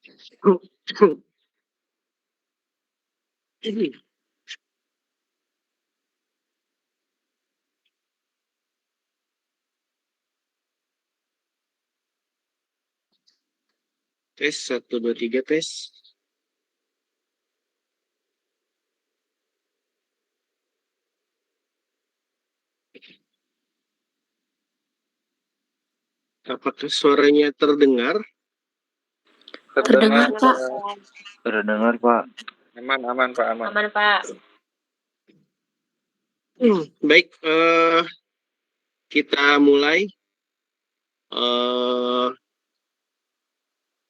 Ini tes 1 2 3 tes. Apakah suaranya terdengar? Terdengar, Pak. Terdengar, Pak. Aman, Pak, aman. Aman, Pak. Baik, kita mulai.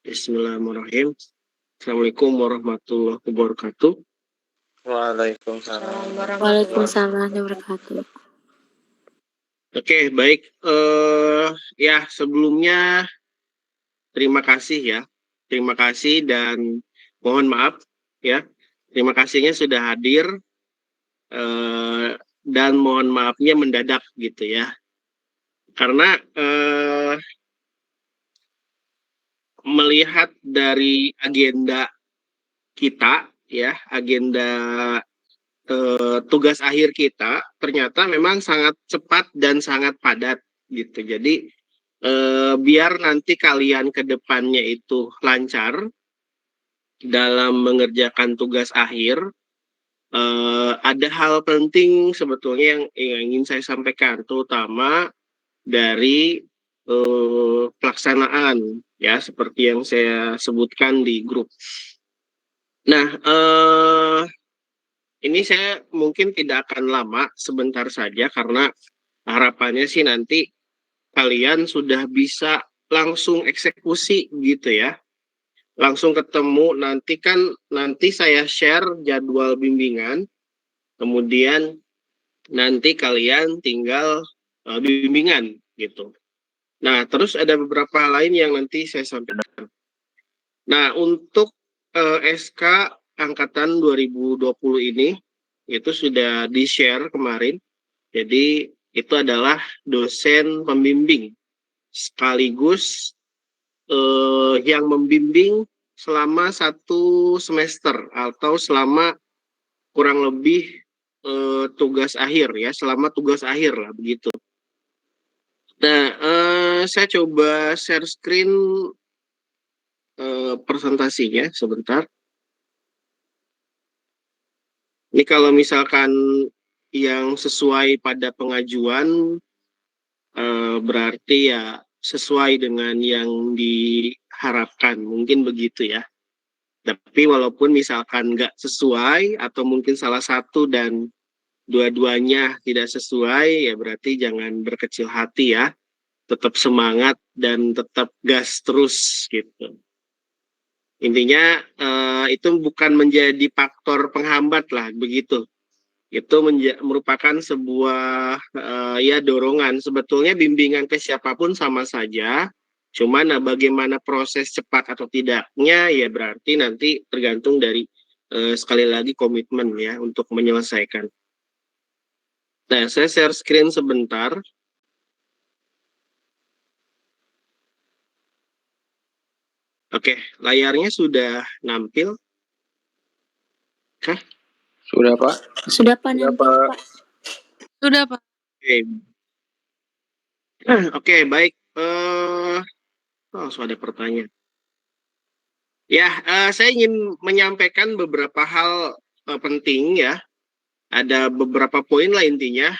Bismillahirrahmanirrahim. Assalamualaikum warahmatullahi wabarakatuh. Waalaikumsalam. Waalaikumsalam warahmatullahi wabarakatuh. Oke, baik. Ya, sebelumnya terima kasih ya. Terima kasih dan mohon maaf ya. Terima kasihnya sudah hadir dan mohon maafnya mendadak gitu ya. Karena melihat dari agenda kita ya, agenda tugas akhir kita ternyata memang sangat cepat dan sangat padat gitu. Jadi biar nanti kalian ke depannya itu lancar dalam mengerjakan tugas akhir, ada hal penting sebetulnya yang ingin saya sampaikan, terutama dari pelaksanaan ya, seperti yang saya sebutkan di grup. Nah, ini saya mungkin tidak akan lama, sebentar saja, karena harapannya sih nanti kalian sudah bisa langsung eksekusi gitu ya. Langsung ketemu, nanti saya share jadwal bimbingan, kemudian nanti kalian tinggal bimbingan gitu. Nah, terus ada beberapa hal lain yang nanti saya sampaikan. Nah, untuk SK angkatan 2020 ini itu sudah di-share kemarin. Jadi itu adalah dosen pembimbing sekaligus yang membimbing selama 1 semester atau selama kurang lebih tugas akhir ya, selama tugas akhir lah begitu. Nah, saya coba share screen presentasinya sebentar. Ini kalau misalkan yang sesuai pada pengajuan berarti ya sesuai dengan yang diharapkan, mungkin begitu ya. Tapi walaupun misalkan nggak sesuai atau mungkin salah satu dan dua-duanya tidak sesuai, ya berarti jangan berkecil hati ya. Tetap semangat dan tetap gas terus gitu. Intinya itu bukan menjadi faktor penghambat lah begitu. Itu merupakan sebuah ya dorongan. Sebetulnya bimbingan ke siapapun sama saja. Cuman bagaimana proses cepat atau tidaknya ya berarti nanti tergantung dari sekali lagi komitmen ya untuk menyelesaikan. Nah, saya share screen sebentar. Oke, layarnya sudah nampil. Kah? Sudah, Pak. Sudah, Pak, nampil, Pak. Sudah, Pak. Oke, baik. Ada pertanyaan. Ya, saya ingin menyampaikan beberapa hal penting ya. Ada beberapa poin lah intinya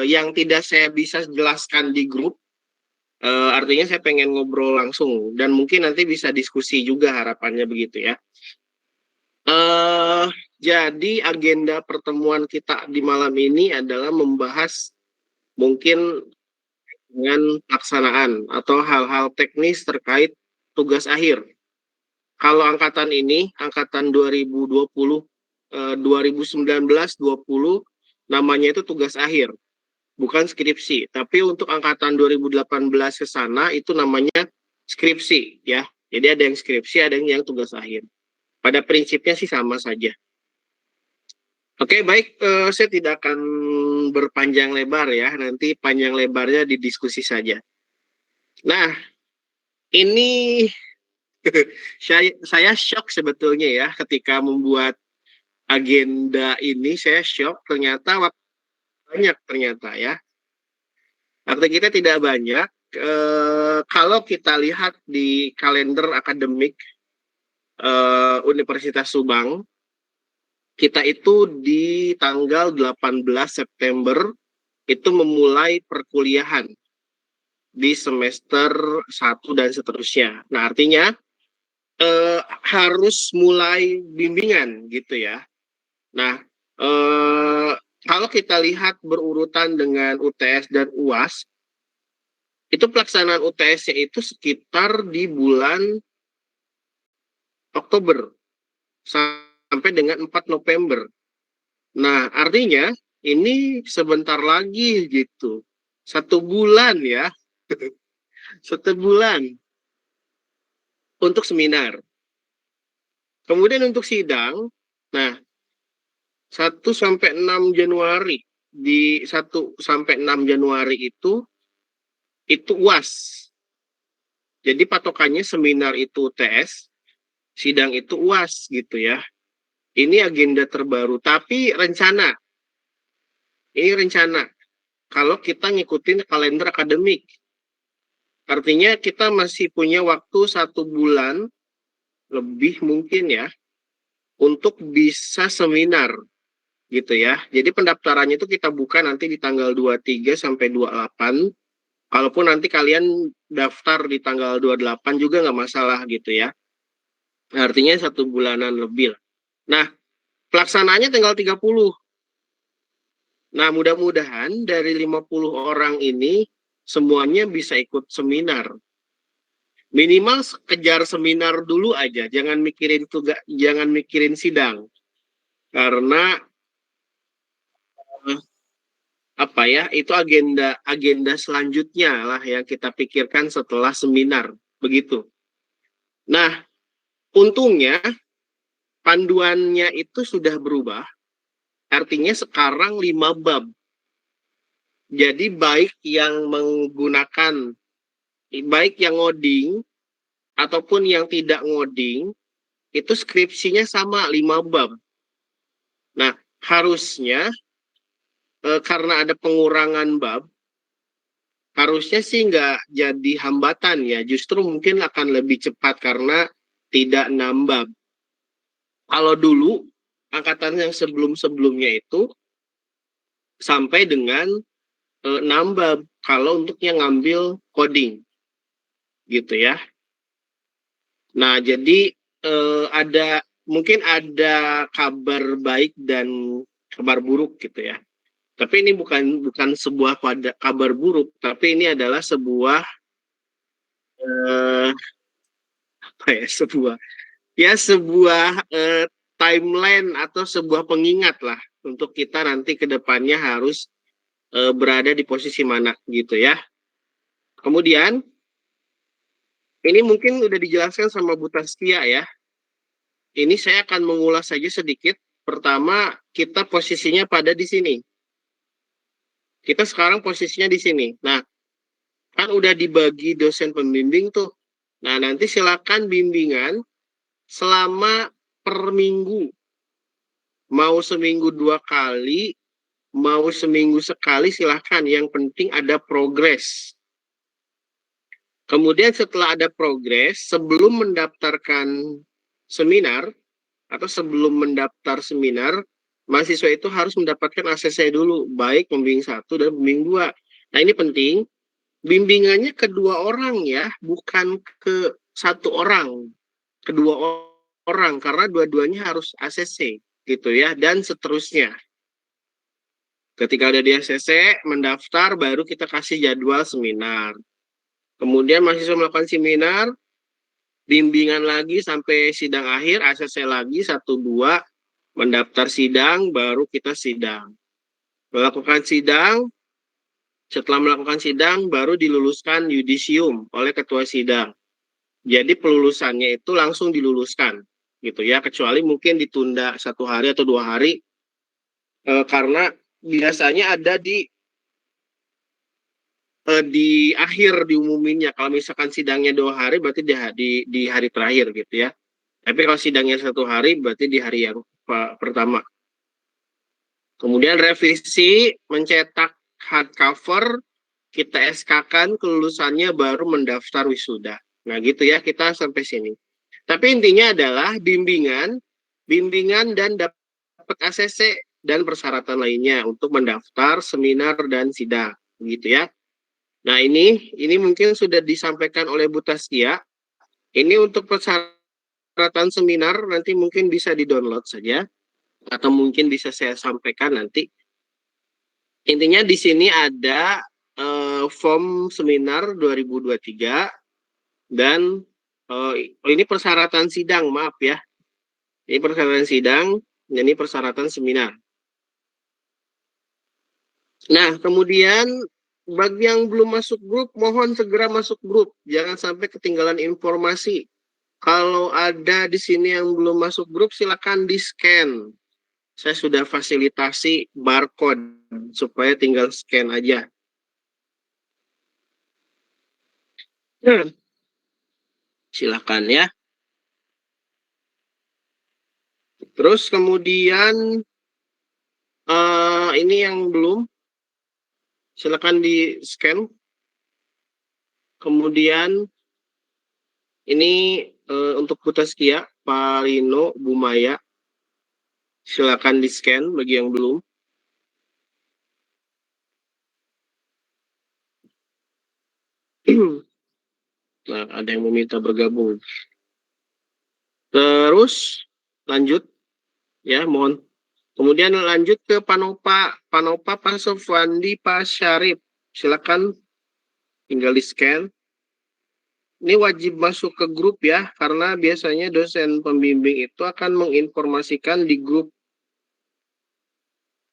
yang tidak saya bisa jelaskan di grup. Artinya saya pengen ngobrol langsung dan mungkin nanti bisa diskusi juga, harapannya begitu ya. Jadi agenda pertemuan kita di malam ini adalah membahas mungkin dengan pelaksanaan atau hal-hal teknis terkait tugas akhir. Kalau angkatan ini, angkatan 2020, 2019-20, namanya itu tugas akhir, bukan skripsi. Tapi untuk angkatan 2018 ke sana itu namanya skripsi ya. Jadi ada yang skripsi, ada yang tugas akhir. Pada prinsipnya sih sama saja. Oke, baik, saya tidak akan berpanjang lebar ya. Nanti panjang lebarnya didiskusi saja. Nah, ini Saya shock sebetulnya ya ketika membuat agenda ini, saya shock ternyata waktu banyak ternyata ya. Waktu kita tidak banyak. Kalau kita lihat di kalender akademik Universitas Subang, kita itu di tanggal 18 September itu memulai perkuliahan di semester 1 dan seterusnya. Nah, artinya harus mulai bimbingan gitu ya. Nah, kalau kita lihat berurutan dengan UTS dan UAS, itu pelaksanaan UTS-nya itu sekitar di bulan Oktober sampai dengan 4 November. Nah, artinya ini sebentar lagi gitu. 1 bulan ya. 1 bulan untuk seminar. Kemudian untuk sidang, nah 1 sampai 6 Januari. Di 1 sampai 6 Januari itu UAS. Jadi patokannya seminar itu UTS, sidang itu UAS gitu ya. Ini agenda terbaru, tapi rencana. Ini rencana. Kalau kita ngikutin kalender akademik. Artinya kita masih punya waktu 1 bulan lebih mungkin ya untuk bisa seminar gitu ya. Jadi pendaftarannya itu kita buka nanti di tanggal 23 sampai 28. Kalaupun nanti kalian daftar di tanggal 28 juga nggak masalah gitu ya. Artinya 1 bulanan lebih. Nah, pelaksanaannya tanggal 30. Nah, mudah-mudahan dari 50 orang ini semuanya bisa ikut seminar. Minimal kejar seminar dulu aja, jangan mikirin jangan mikirin sidang. Karena apa ya, itu agenda selanjutnya lah yang kita pikirkan setelah seminar, begitu. Nah, untungnya panduannya itu sudah berubah, artinya sekarang 5 bab. Jadi baik yang ngoding ataupun yang tidak ngoding, itu skripsinya sama 5 bab. Nah, harusnya karena ada pengurangan bab, harusnya sih nggak jadi hambatan ya, justru mungkin akan lebih cepat karena tidak nambah. Kalau dulu, angkatan yang sebelum-sebelumnya itu sampai dengan nambah kalau untuk yang ngambil coding, gitu ya. Nah, jadi mungkin ada kabar baik dan kabar buruk gitu ya. Tapi ini bukan sebuah kabar buruk, tapi ini adalah sebuah sebuah timeline atau sebuah pengingat lah untuk kita nanti ke depannya harus berada di posisi mana gitu ya. Kemudian ini mungkin udah dijelaskan sama Bu Taskia ya. Ini saya akan mengulas saja sedikit. Pertama, kita posisinya pada di sini. Kita sekarang posisinya di sini. Nah, kan udah dibagi dosen pembimbing tuh. Nah, nanti silakan bimbingan selama per minggu. Mau seminggu 2 kali, mau seminggu sekali silahkan. Yang penting ada progres. Kemudian setelah ada progres, sebelum mendaftarkan seminar, atau sebelum mendaftar seminar, mahasiswa itu harus mendapatkan ACC dulu, baik pembimbing 1 dan pembimbing 2. Nah, ini penting, bimbingannya kedua orang ya, bukan ke 1 orang, kedua orang, karena dua-duanya harus ACC, gitu ya, dan seterusnya. Ketika udah di ACC, mendaftar, baru kita kasih jadwal seminar. Kemudian mahasiswa melakukan seminar, bimbingan lagi sampai sidang akhir, ACC lagi 1-2, mendaftar sidang, baru kita sidang. Melakukan sidang, setelah melakukan sidang, baru diluluskan yudisium oleh ketua sidang. Jadi pelulusannya itu langsung diluluskan, gitu ya, kecuali mungkin ditunda 1 hari atau 2 hari, karena biasanya ada di di akhir diumuminnya. Kalau misalkan sidangnya 2 hari berarti di hari terakhir gitu ya. Tapi kalau sidangnya 1 hari berarti di hari yang pertama. Kemudian revisi mencetak hardcover, kita SK-kan kelulusannya baru mendaftar wisuda. Nah gitu ya, kita sampai sini. Tapi intinya adalah bimbingan dan dapat ACC dan persyaratan lainnya untuk mendaftar seminar dan sidang, gitu ya. Nah ini mungkin sudah disampaikan oleh Bu Taskia. Ini untuk persyaratan seminar nanti mungkin bisa di-download saja atau mungkin bisa saya sampaikan nanti. Intinya di sini ada form seminar 2023 dan ini persyaratan sidang, maaf ya. Ini persyaratan sidang, dan ini persyaratan seminar. Nah, kemudian bagi yang belum masuk grup, mohon segera masuk grup. Jangan sampai ketinggalan informasi. Kalau ada di sini yang belum masuk grup, silakan di-scan. Saya sudah fasilitasi barcode, supaya tinggal scan aja. Silakan ya. Terus kemudian ini yang belum, silakan di scan. Kemudian ini untuk Bu Taskia, Pak Lino, Bu Maya, silakan di scan bagi yang belum. Nah, ada yang meminta bergabung. Terus lanjut ya, mohon. Kemudian lanjut ke Panopa Pak Sofwandi, Pak Syarif, silakan tinggal di scan. Ini wajib masuk ke grup ya, karena biasanya dosen pembimbing itu akan menginformasikan di grup,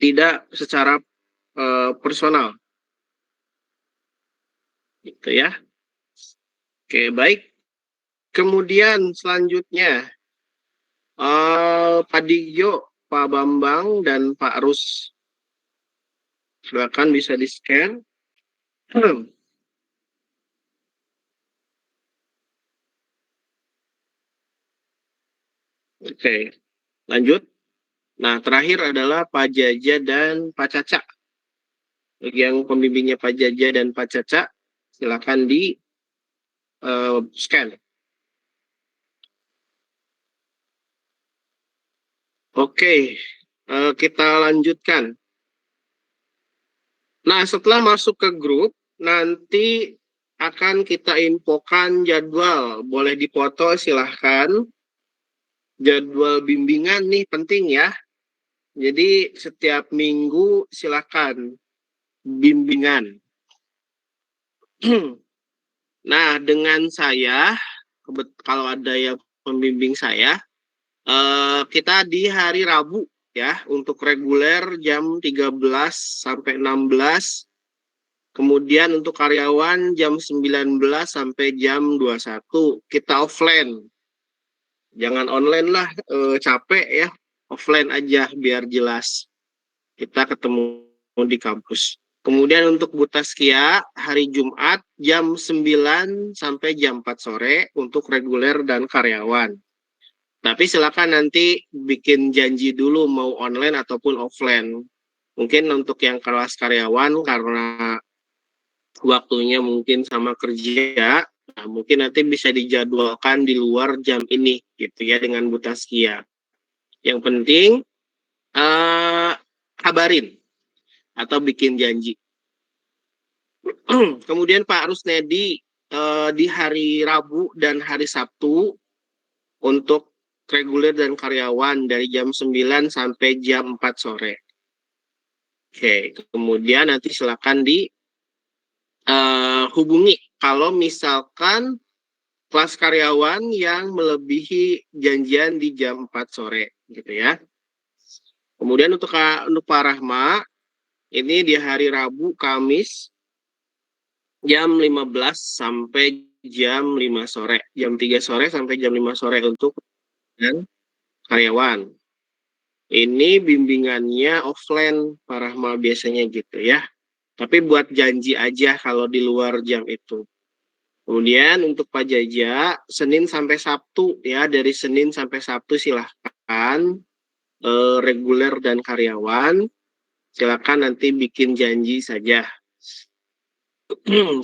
tidak secara personal. Gitu ya. Oke, baik. Kemudian selanjutnya Pak Digyo, Pak Bambang, dan Pak Rus. Silakan bisa di-scan. Oke, lanjut. Nah, terakhir adalah Pak Jaja dan Pak Caca. Bagi yang pembimbingnya Pak Jaja dan Pak Caca, silakan di scan. Oke, kita lanjutkan. Nah, setelah masuk ke grup, nanti akan kita infokan jadwal. Boleh dipoto, silahkan. Jadwal bimbingan nih penting ya. Jadi setiap minggu silahkan bimbingan. Nah, dengan saya, kalau ada yang pembimbing saya, kita di hari Rabu ya, untuk reguler jam 13 sampai 16. Kemudian untuk karyawan jam 19 sampai jam 21. Kita offline. Jangan online lah, capek ya. Offline aja biar jelas. Kita ketemu di kampus. Kemudian untuk Bu Taskia, hari Jumat jam 9 sampai jam 4 sore untuk reguler dan karyawan. Tapi silakan nanti bikin janji dulu mau online ataupun offline. Mungkin untuk yang kelas karyawan karena waktunya mungkin sama kerja, nah mungkin nanti bisa dijadwalkan di luar jam ini gitu ya dengan Bu Taskia. Yang penting kabarin atau bikin janji. Kemudian Pak Rusnedi di hari Rabu dan hari Sabtu untuk reguler dan karyawan dari jam 9 sampai jam 4 sore. Oke, kemudian nanti silakan hubungi kalau misalkan kelas karyawan yang melebihi janjian di jam 4 sore gitu ya. Kemudian untuk Pak Rahma ini di hari Rabu, Kamis jam 15 sampai jam 5 sore, jam 3 sore sampai jam 5 sore untuk dan karyawan. Ini bimbingannya offline Pak Rahma biasanya gitu ya. Tapi buat janji aja kalau di luar jam itu. Kemudian untuk Pak Jaja, Senin sampai Sabtu ya, dari Senin sampai Sabtu silahkan reguler dan karyawan, silakan nanti bikin janji saja.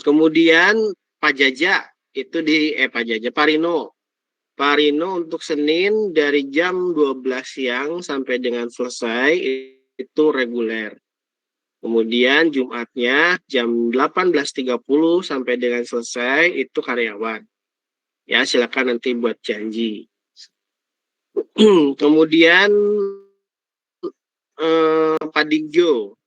Kemudian Pak Jaja itu Pak Rino. Pak Rino untuk Senin dari jam 12 siang sampai dengan selesai itu reguler. Kemudian Jumatnya jam 18.30 sampai dengan selesai itu karyawan. Ya, silakan nanti buat janji. Kemudian Pak Digjo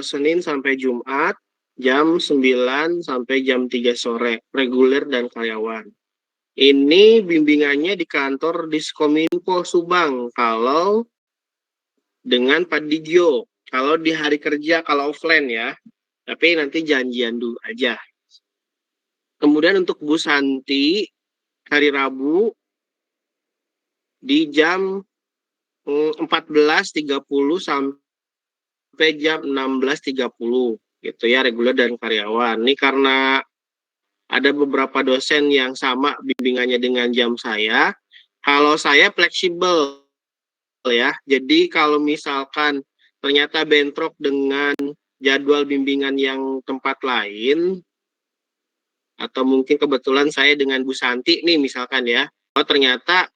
Senin sampai Jumat jam 9 sampai jam 3 sore, reguler dan karyawan. Ini bimbingannya di kantor Diskominfo Subang kalau dengan Pak Digjo. Kalau di hari kerja, kalau offline ya. Tapi nanti janjian dulu aja. Kemudian untuk Bu Santi, hari Rabu di jam 14.30 sampai jam 16.30 gitu ya, reguler dan karyawan. Ini karena ada beberapa dosen yang sama bimbingannya dengan jam saya. Kalau saya fleksibel ya. Jadi kalau misalkan ternyata bentrok dengan jadwal bimbingan yang tempat lain, atau mungkin kebetulan saya dengan Bu Santi nih misalkan ya, ternyata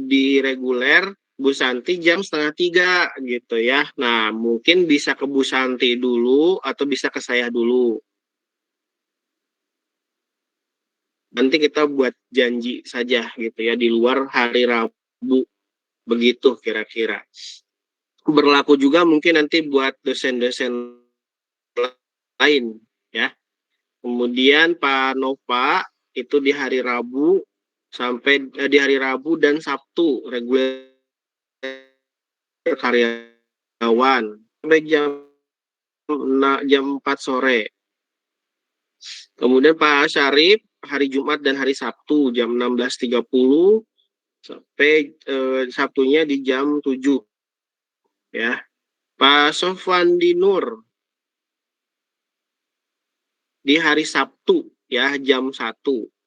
di reguler Bu Santi jam 2:30 gitu ya. Nah, mungkin bisa ke Bu Santi dulu atau bisa ke saya dulu. Nanti kita buat janji saja gitu ya di luar hari Rabu. Begitu kira-kira. Berlaku juga mungkin nanti buat dosen-dosen lain ya. Kemudian Pak Nova itu di hari Rabu sampai di hari Rabu dan Sabtu reguler karyawan sampai jam 4 sore. Kemudian Pak Syarif hari Jumat dan hari Sabtu jam 16.30 sampai Sabtunya di jam 7 ya. Pak Sofwan Dinur di hari Sabtu ya jam 1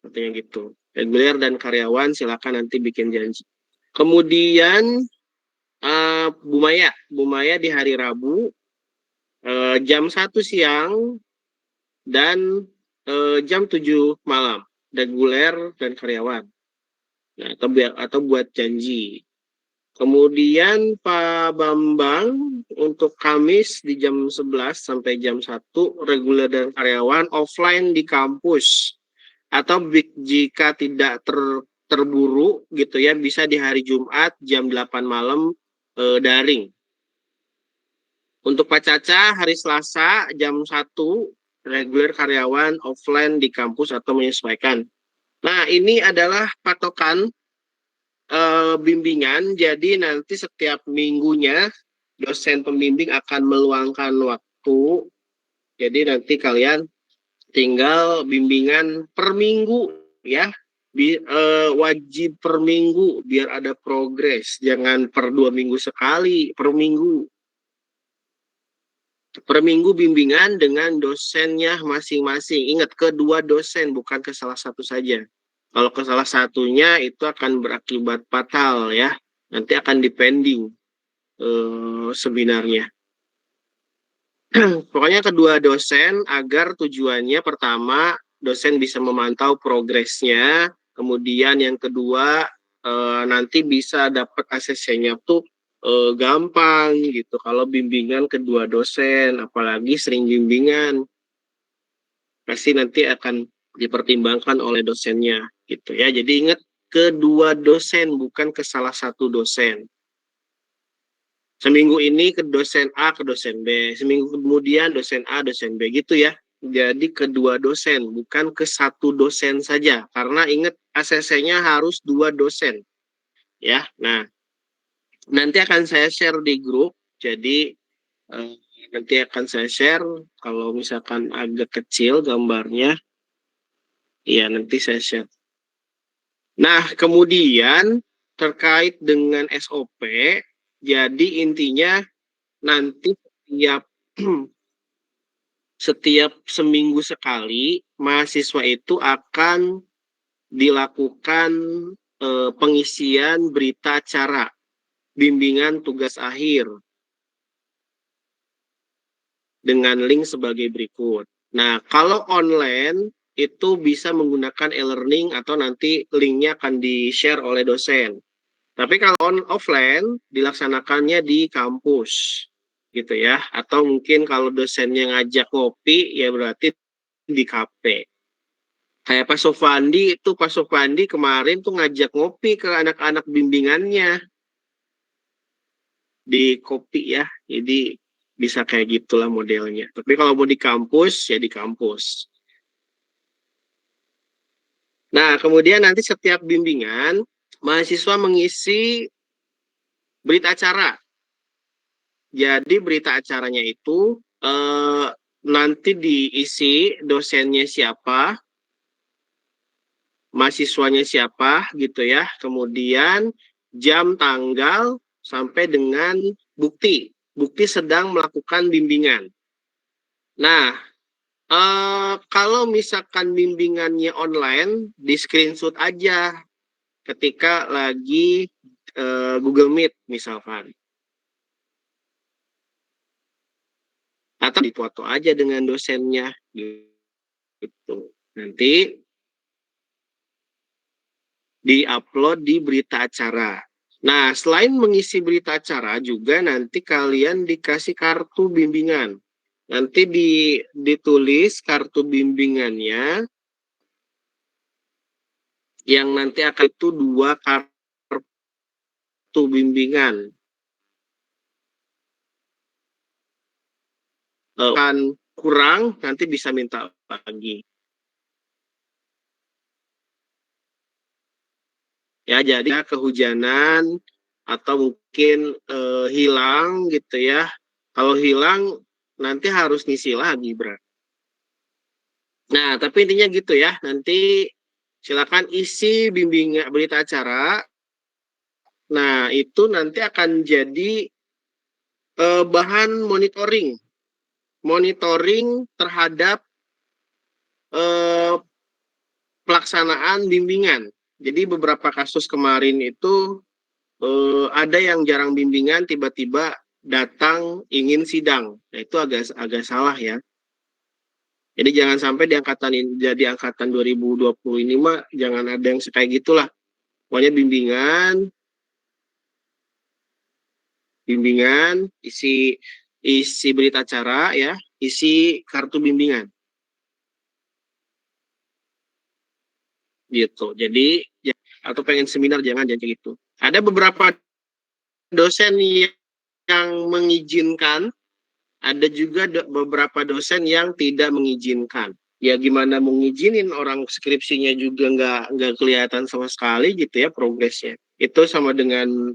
katanya gitu. Reguler dan karyawan silakan nanti bikin janji. Kemudian Bu Maya di hari Rabu jam 1 siang dan jam 7 malam, reguler dan karyawan. Nah, atau buat janji. Kemudian Pak Bambang untuk Kamis di jam 11 sampai jam 1 reguler dan karyawan offline di kampus. Atau jika tidak terburu gitu ya, bisa di hari Jumat jam 8 malam daring. Untuk Pak Caca hari Selasa jam 1 reguler karyawan offline di kampus atau menyesuaikan. Nah, ini adalah patokan bimbingan. Jadi nanti setiap minggunya dosen pembimbing akan meluangkan waktu. Jadi nanti kalian tinggal bimbingan per minggu ya. Wajib per minggu biar ada progres. Jangan per 2 minggu sekali, per minggu. Per minggu bimbingan dengan dosennya masing-masing. Ingat, kedua dosen, bukan ke salah satu saja. Kalau ke salah satunya itu akan berakibat fatal ya. Nanti akan dipending sebenarnya. Pokoknya kedua dosen agar tujuannya pertama dosen bisa memantau progresnya. Kemudian yang kedua nanti bisa dapat ACC-nya tuh gampang gitu. Kalau bimbingan kedua dosen, apalagi sering bimbingan, pasti nanti akan dipertimbangkan oleh dosennya gitu ya. Jadi ingat, kedua dosen bukan ke salah satu dosen. Seminggu ini ke dosen A, ke dosen B. Seminggu kemudian dosen A, dosen B gitu ya. Jadi kedua dosen, bukan ke satu dosen saja. Karena ingat, ACC-nya harus 2 dosen. Ya, nah nanti akan saya share di grup. Jadi nanti akan saya share. Kalau misalkan agak kecil gambarnya, ya nanti saya share. Nah, kemudian terkait dengan SOP, jadi intinya nanti setiap setiap seminggu sekali mahasiswa itu akan dilakukan pengisian berita acara bimbingan tugas akhir dengan link sebagai berikut. Nah, kalau online itu bisa menggunakan e-learning atau nanti linknya akan di-share oleh dosen. Tapi kalau offline dilaksanakannya di kampus gitu ya. Atau mungkin kalau dosennya ngajak ngopi ya berarti di kafe. Kayak Pak Sofandi kemarin tuh ngajak ngopi ke anak-anak bimbingannya di kopi ya. Jadi bisa kayak gitulah modelnya. Tapi kalau mau di kampus ya di kampus. Nah, kemudian nanti setiap bimbingan mahasiswa mengisi berita acara. Jadi berita acaranya itu nanti diisi dosennya siapa, mahasiswanya siapa gitu ya. Kemudian jam, tanggal, sampai dengan bukti. Bukti sedang melakukan bimbingan. Nah, kalau misalkan bimbingannya online, di screenshot aja ketika lagi Google Meet misalkan. Atau dipoto aja dengan dosennya gitu. Nanti di-upload di berita acara. Nah, selain mengisi berita acara juga nanti kalian dikasih kartu bimbingan. Nanti ditulis kartu bimbingannya yang nanti akan itu 2 kartu bimbingan. Kan kurang nanti bisa minta lagi. Ya, jadi kehujanan atau mungkin hilang gitu ya. Kalau hilang nanti harus ngisi lagi, Bro. Nah, tapi intinya gitu ya. Nanti silakan isi bimbingan berita acara. Nah, itu nanti akan jadi bahan monitoring. Monitoring terhadap pelaksanaan bimbingan. Jadi beberapa kasus kemarin itu ada yang jarang bimbingan tiba-tiba datang ingin sidang. Nah, itu agak salah ya. Jadi jangan sampai di angkatan ini, jadi angkatan 2020 ini mah jangan ada yang kayak gitulah. Pokoknya bimbingan, isi berita acara ya, isi kartu bimbingan. Gitu. Jadi ya, atau pengen seminar jangan gitu. Ada beberapa dosen yang mengizinkan, ada juga beberapa dosen yang tidak mengizinkan. Ya gimana mau ngizinin orang skripsinya juga nggak kelihatan sama sekali gitu ya progresnya. Itu sama dengan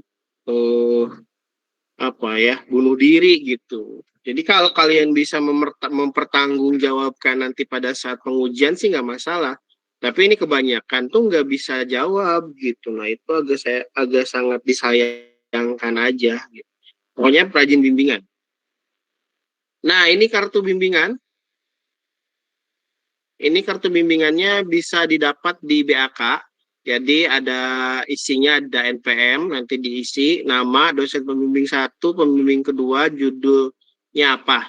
apa ya, bunuh diri gitu. Jadi kalau kalian bisa mempertanggungjawabkan nanti pada saat pengujian sih nggak masalah. Tapi ini kebanyakan tuh nggak bisa jawab gitu. Nah itu agak sangat disayangkan aja. Gitu. Pokoknya rajin bimbingan. Nah ini kartu bimbingan. Ini kartu bimbingannya bisa didapat di BAK. Jadi ada isinya ada NPM, nanti diisi nama dosen pembimbing 1, pembimbing kedua, judulnya apa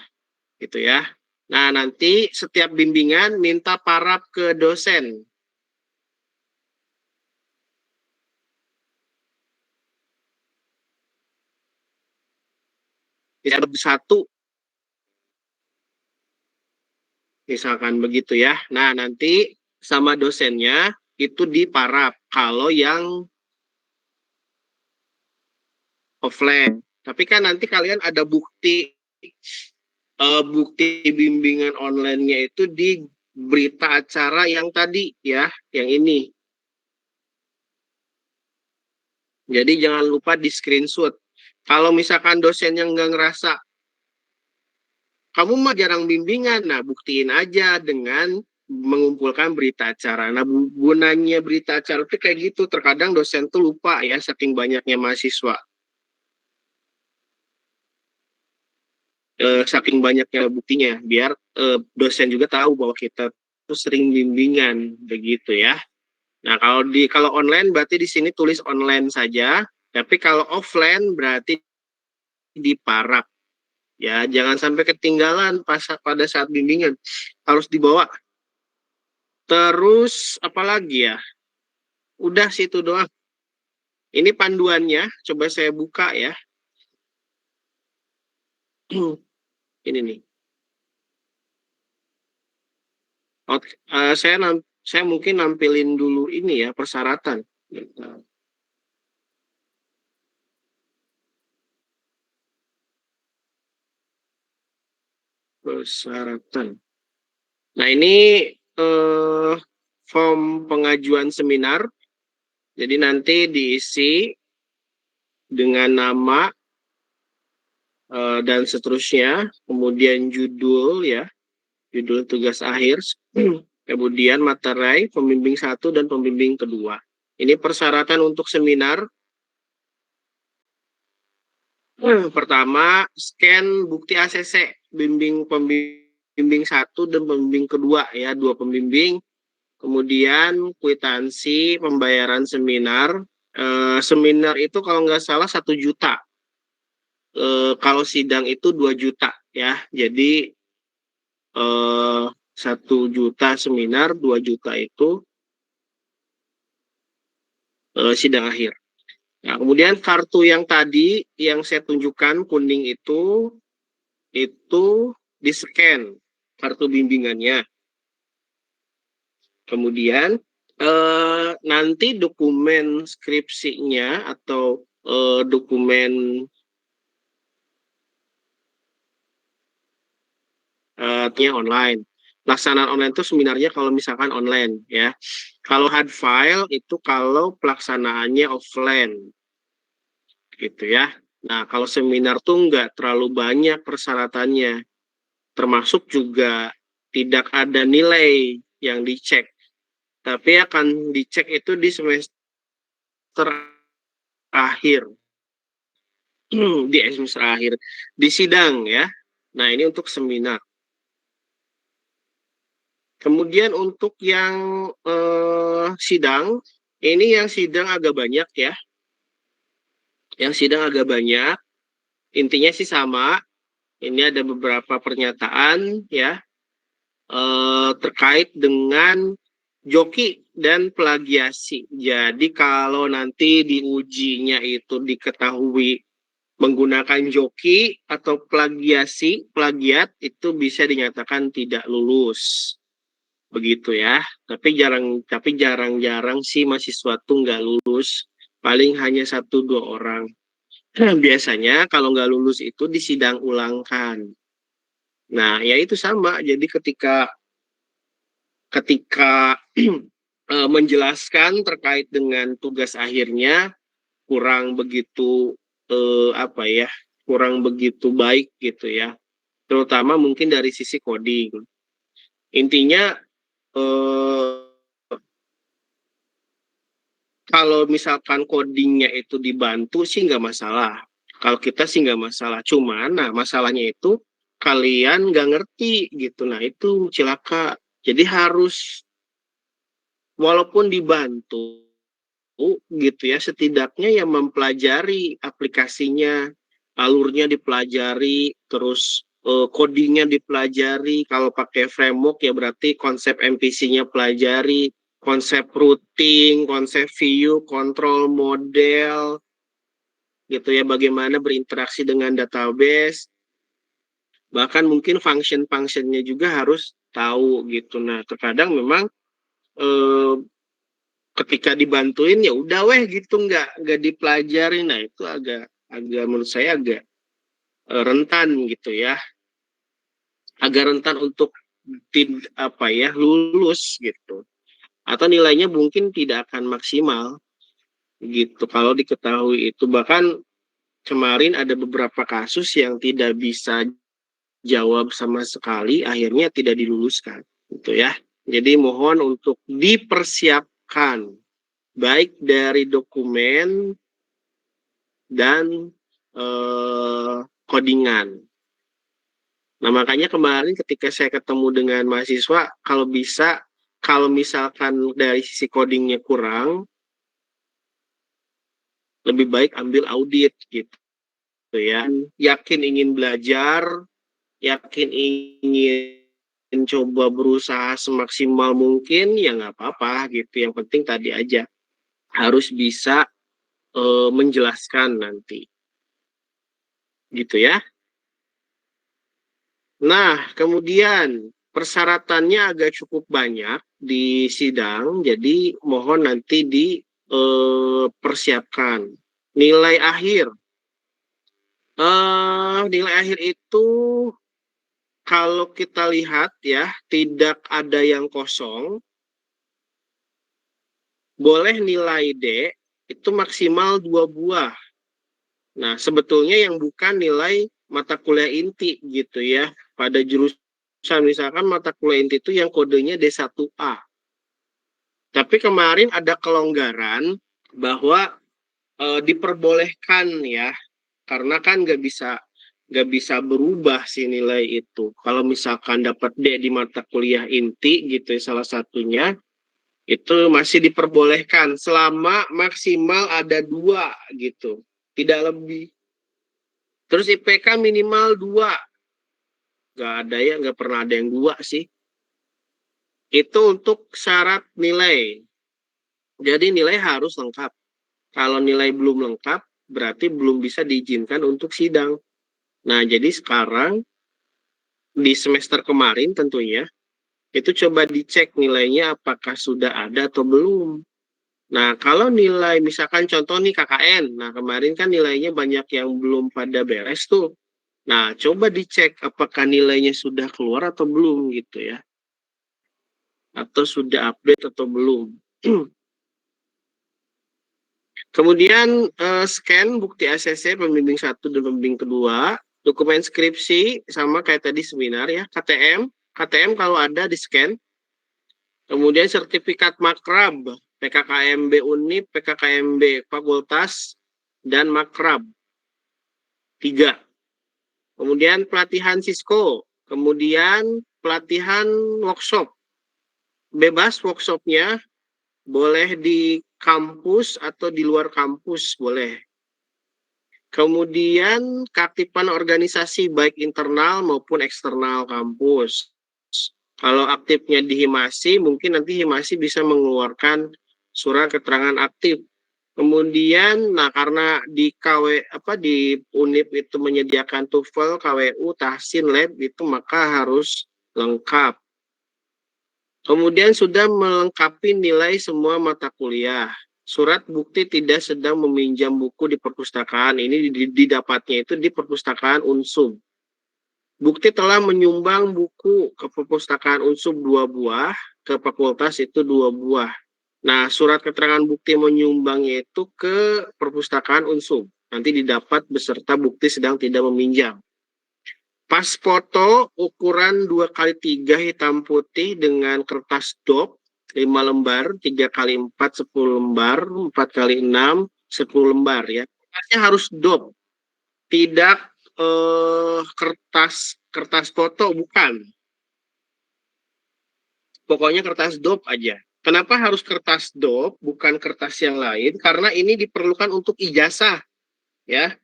gitu ya. Nah, nanti setiap bimbingan minta paraf ke dosen. Bisa lebih 1, misalkan begitu ya. Nah, nanti sama dosennya itu diparaf kalau yang offline. Tapi kan nanti kalian ada bukti bimbingan online-nya itu di berita acara yang tadi ya, yang ini. Jadi jangan lupa di screenshot. Kalau misalkan dosen yang nggak ngerasa kamu mah jarang bimbingan, nah buktiin aja dengan mengumpulkan berita acara. Nah gunanya berita acara itu kayak gitu. Terkadang dosen tuh lupa ya saking banyaknya mahasiswa. saking banyaknya buktinya, biar dosen juga tahu bahwa kita tuh sering bimbingan begitu ya. Nah, kalau online berarti di sini tulis online saja, tapi kalau offline berarti diparap. Ya, jangan sampai ketinggalan pada saat bimbingan. Harus dibawa. Terus apalagi ya? Udah situ doang. Ini panduannya, coba saya buka ya. Ini nih. Saya mungkin nampilin dulu ini ya, persyaratan. Persyaratan. Nah, ini form pengajuan seminar. Jadi nanti diisi dengan nama dan seterusnya, kemudian judul ya, judul tugas akhir, kemudian materai pembimbing 1 dan pembimbing kedua. Ini persyaratan untuk seminar. Pertama, scan bukti ACC pembimbing 1 dan pembimbing kedua ya, 2 pembimbing. Kemudian kwitansi pembayaran seminar. Seminar itu kalau nggak salah 1 juta. Kalau sidang itu 2 juta ya. Jadi 1 juta seminar, 2 juta itu sidang akhir. Nah, kemudian kartu yang tadi yang saya tunjukkan kuning itu di-scan kartu bimbingannya. Kemudian nanti dokumen skripsinya atau dokumen online. Pelaksanaan online itu seminarnya kalau misalkan online ya. Kalau hard file itu kalau pelaksanaannya offline. Gitu ya. Nah, kalau seminar tuh nggak terlalu banyak persyaratannya. Termasuk juga tidak ada nilai yang dicek. Tapi akan dicek itu di semester akhir. Di semester akhir. Di sidang ya. Nah, ini untuk seminar. Kemudian untuk yang sidang, ini yang sidang agak banyak ya. Yang sidang agak banyak. Intinya sih sama. Ini ada beberapa pernyataan ya terkait dengan joki dan plagiasi. Jadi kalau nanti diujinya itu diketahui menggunakan joki atau plagiat itu bisa dinyatakan tidak lulus. Begitu ya. Tapi jarang-jarang sih mahasiswa tuh nggak lulus. Paling hanya 1-2 orang. Biasanya kalau nggak lulus itu disidang ulangkan. Nah, ya itu sama. Jadi ketika menjelaskan terkait dengan tugas akhirnya kurang begitu kurang begitu baik gitu ya. Terutama mungkin dari sisi coding. Intinya kalau misalkan codingnya itu dibantu sih nggak masalah. Kalau kita sih nggak masalah. Cuman, nah masalahnya itu kalian nggak ngerti gitu. Nah itu cilaka. Jadi harus walaupun dibantu gitu ya, setidaknya yang mempelajari aplikasinya, alurnya dipelajari, terus codingnya dipelajari. Kalau pakai framework ya berarti konsep MVC-nya pelajari, konsep routing, konsep view, control model, gitu ya, bagaimana berinteraksi dengan database, bahkan mungkin function-functionnya juga harus tahu gitu. Nah, terkadang memang ketika dibantuin ya udah weh gitu, nggak dipelajari. Nah, itu agak menurut saya agak rentan gitu ya, agak rentan untuk lulus gitu, atau nilainya mungkin tidak akan maksimal gitu kalau diketahui itu. Bahkan kemarin ada beberapa kasus yang tidak bisa jawab sama sekali, akhirnya tidak diluluskan gitu ya. Jadi mohon untuk dipersiapkan baik dari dokumen dan codingan Nah, makanya kemarin ketika saya ketemu dengan mahasiswa, kalau bisa, kalau misalkan dari sisi codingnya kurang, lebih baik ambil audit gitu ya. Yakin ingin belajar, yakin ingin coba berusaha semaksimal mungkin, ya nggak apa-apa gitu. Yang penting tadi aja, harus bisa menjelaskan nanti. Gitu ya. Nah, kemudian persyaratannya agak cukup banyak di sidang, jadi mohon nanti dipersiapkan. Nilai akhir. Nilai akhir itu kalau kita lihat ya, tidak ada yang kosong. Boleh nilai D itu maksimal 2 buah. Nah, sebetulnya yang bukan nilai mata kuliah inti gitu ya. Pada jurusan misalkan mata kuliah inti itu yang kodenya D1A. Tapi kemarin ada kelonggaran bahwa diperbolehkan ya, karena kan nggak bisa berubah si nilai itu. Kalau misalkan dapat D di mata kuliah inti gitu ya, salah satunya itu masih diperbolehkan selama maksimal ada 2 gitu, tidak lebih. Terus IPK minimal 2, nggak pernah ada yang 2 sih. Itu untuk syarat nilai. Jadi nilai harus lengkap. Kalau nilai belum lengkap, berarti belum bisa diizinkan untuk sidang. Nah, jadi sekarang di semester kemarin tentunya, itu coba dicek nilainya apakah sudah ada atau belum. Nah, kalau nilai misalkan contoh nih KKN, nah kemarin kan nilainya banyak yang belum pada beres tuh. Nah, coba dicek apakah nilainya sudah keluar atau belum gitu ya. Atau sudah update atau belum. Kemudian scan bukti ACC pembimbing 1 dan pembimbing kedua, dokumen skripsi sama kayak tadi seminar ya, KTM kalau ada di scan. Kemudian sertifikat makrab, PKKMB Unip, PKKMB Fakultas, dan makrab 3. Kemudian pelatihan Cisco, kemudian pelatihan workshop. Bebas workshopnya, boleh di kampus atau di luar kampus, boleh. Kemudian keaktifan organisasi baik internal maupun eksternal kampus. Kalau aktifnya di Himasi, mungkin nanti Himasi bisa mengeluarkan surat keterangan aktif. Kemudian, nah karena di di Unip itu menyediakan TOEFL, KWU, Tahsin, Lab itu maka harus lengkap. Kemudian sudah melengkapi nilai semua mata kuliah. Surat bukti tidak sedang meminjam buku di perpustakaan. Ini didapatnya itu di perpustakaan Unsub. Bukti telah menyumbang buku ke perpustakaan Unsub 2 buah, ke fakultas itu 2 buah. Nah, surat keterangan bukti menyumbangnya itu ke perpustakaan Unsub. Nanti didapat beserta bukti sedang tidak meminjam. Pas foto ukuran 2x3 hitam putih dengan kertas dop 5 lembar, 3x4 10 lembar, 4x6 10 lembar ya. Kertasnya harus dop. Tidak kertas foto, bukan. Pokoknya kertas dop aja. Kenapa harus kertas dop, bukan kertas yang lain? Karena ini diperlukan untuk ijazah, ya.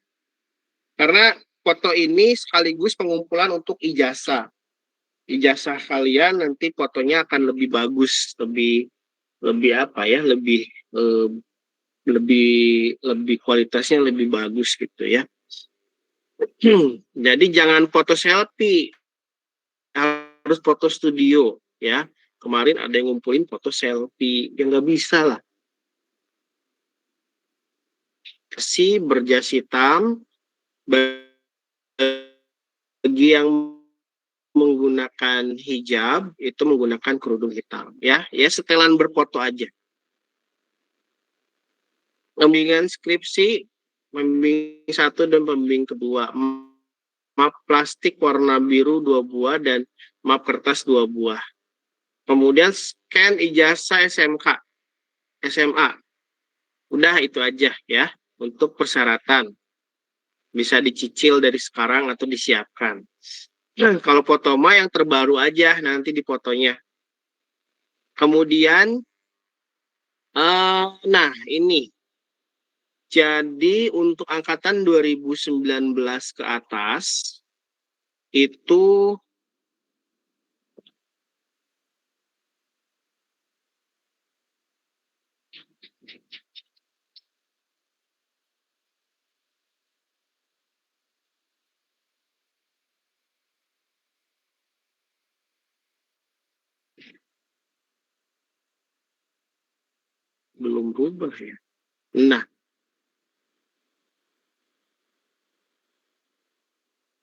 Karena foto ini sekaligus pengumpulan untuk ijazah. Ijazah kalian nanti fotonya akan lebih bagus, lebih apa ya, lebih kualitasnya lebih bagus gitu ya. Jadi jangan foto selfie, harus foto studio ya. Kemarin ada yang ngumpulin foto selfie, yang nggak bisa lah. Si berjas hitam, bagi yang menggunakan hijab itu menggunakan kerudung hitam ya, setelan berfoto aja. Pembimbingan skripsi, pembimbing 1 dan pembimbing kedua, map plastik warna biru 2 buah dan map kertas 2 buah. Kemudian scan ijazah SMA. Udah itu aja ya untuk persyaratan. Bisa dicicil dari sekarang atau disiapkan. Kalau fotoma yang terbaru aja nanti di fotonya. Kemudian, nah ini. Jadi untuk angkatan 2019 ke atas, itu belum berubah ya. Nah,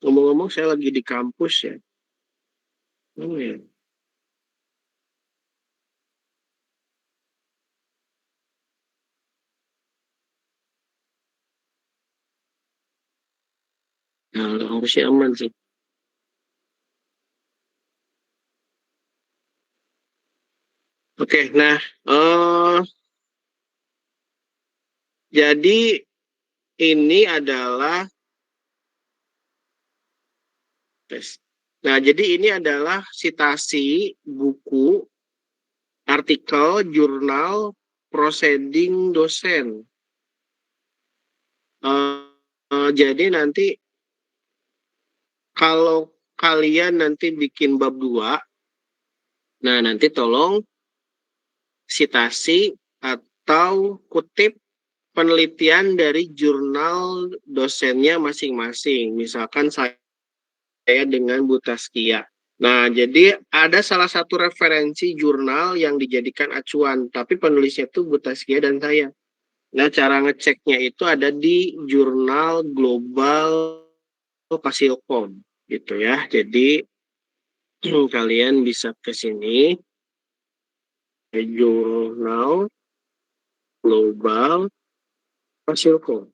ngomong-ngomong saya lagi di kampus ya. Oh ya. Nah, harusnya aman sih. Oke, nah, jadi ini adalah tes. Nah, jadi ini adalah sitasi buku, artikel, jurnal, proceeding dosen. Jadi nanti kalau kalian nanti bikin bab 2, nah nanti tolong sitasi atau kutip penelitian dari jurnal dosennya masing-masing. Misalkan saya dengan Bu Taskia. Nah, jadi ada salah satu referensi jurnal yang dijadikan acuan, tapi penulisnya itu Bu Taskia dan saya. Nah, cara ngeceknya itu ada di jurnal Global Fasilkom, gitu ya. Jadi kalian bisa ke sini, jurnal Global Fasilkom.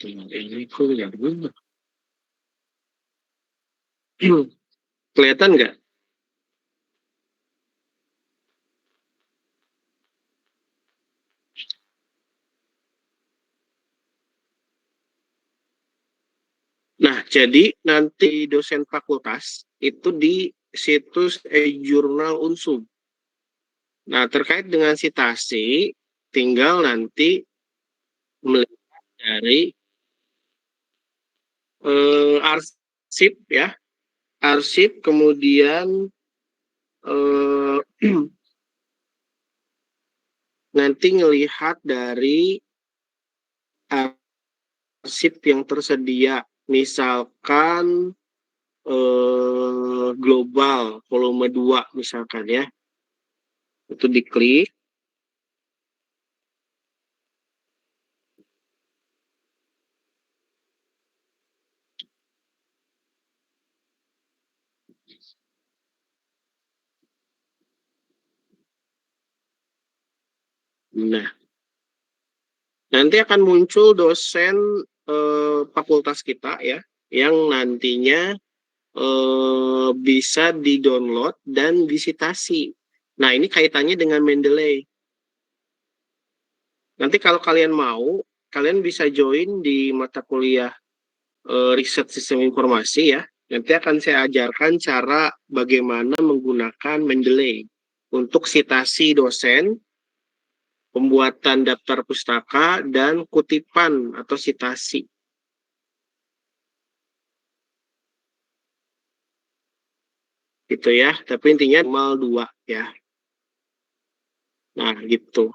Ini kuliah juga. Kelihatan nggak? Nah, jadi nanti dosen fakultas itu di situs e-jurnal Unsub. Nah, terkait dengan sitasi, tinggal nanti melihat dari arsip ya, arsip kemudian eh, nanti ngelihat dari arsip yang tersedia, misalkan global volume 2 misalkan ya, itu diklik. Nah, nanti akan muncul dosen fakultas kita ya, yang nantinya bisa di-download dan disitasi. Nah, ini kaitannya dengan Mendeley. Nanti kalau kalian mau, kalian bisa join di mata kuliah riset sistem informasi ya. Nanti akan saya ajarkan cara bagaimana menggunakan Mendeley untuk sitasi dosen, pembuatan daftar pustaka, dan kutipan atau sitasi. Gitu ya, tapi intinya minimal 2 ya. Nah, gitu.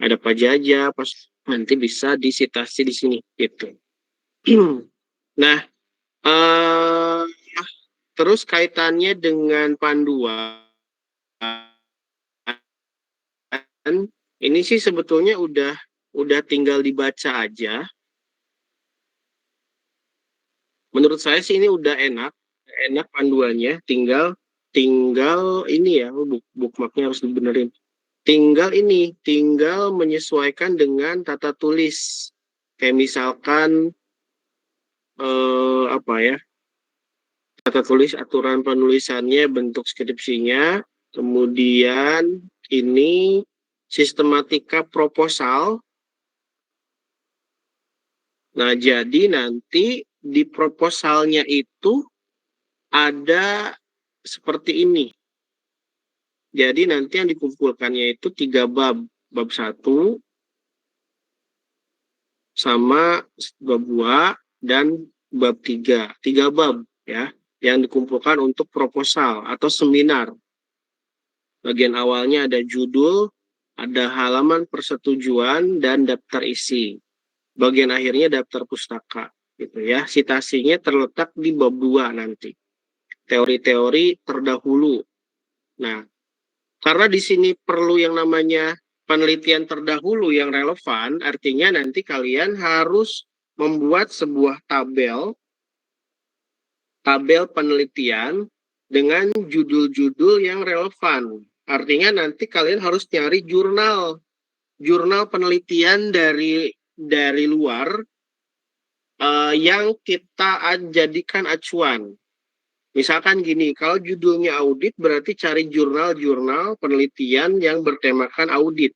Ada apa aja, pas nanti bisa disitasi di sini gitu. Nah, eh, terus kaitannya dengan panduan Ini sih sebetulnya udah tinggal dibaca aja. Menurut saya sih ini udah enak panduannya. Tinggal ini ya, bookmarknya harus dibenerin. Tinggal menyesuaikan dengan tata tulis. Kayak misalkan apa ya? Tata tulis, aturan penulisannya, bentuk skripsinya, kemudian ini sistematika proposal. Nah, jadi nanti di proposalnya itu ada seperti ini. Jadi nanti yang dikumpulkannya itu 3 bab. Bab 1 sama bab 2 dan bab 3. 3 bab ya yang dikumpulkan untuk proposal atau seminar. Bagian awalnya ada judul, ada halaman persetujuan dan daftar isi. Bagian akhirnya daftar pustaka gitu ya. Sitasinya terletak di bab 2 nanti. Teori-teori terdahulu. Nah, karena di sini perlu yang namanya penelitian terdahulu yang relevan, artinya nanti kalian harus membuat sebuah tabel penelitian dengan judul-judul yang relevan. Artinya nanti kalian harus nyari jurnal penelitian dari luar yang kita jadikan acuan. Misalkan gini, kalau judulnya audit berarti cari jurnal-jurnal penelitian yang bertemakan audit.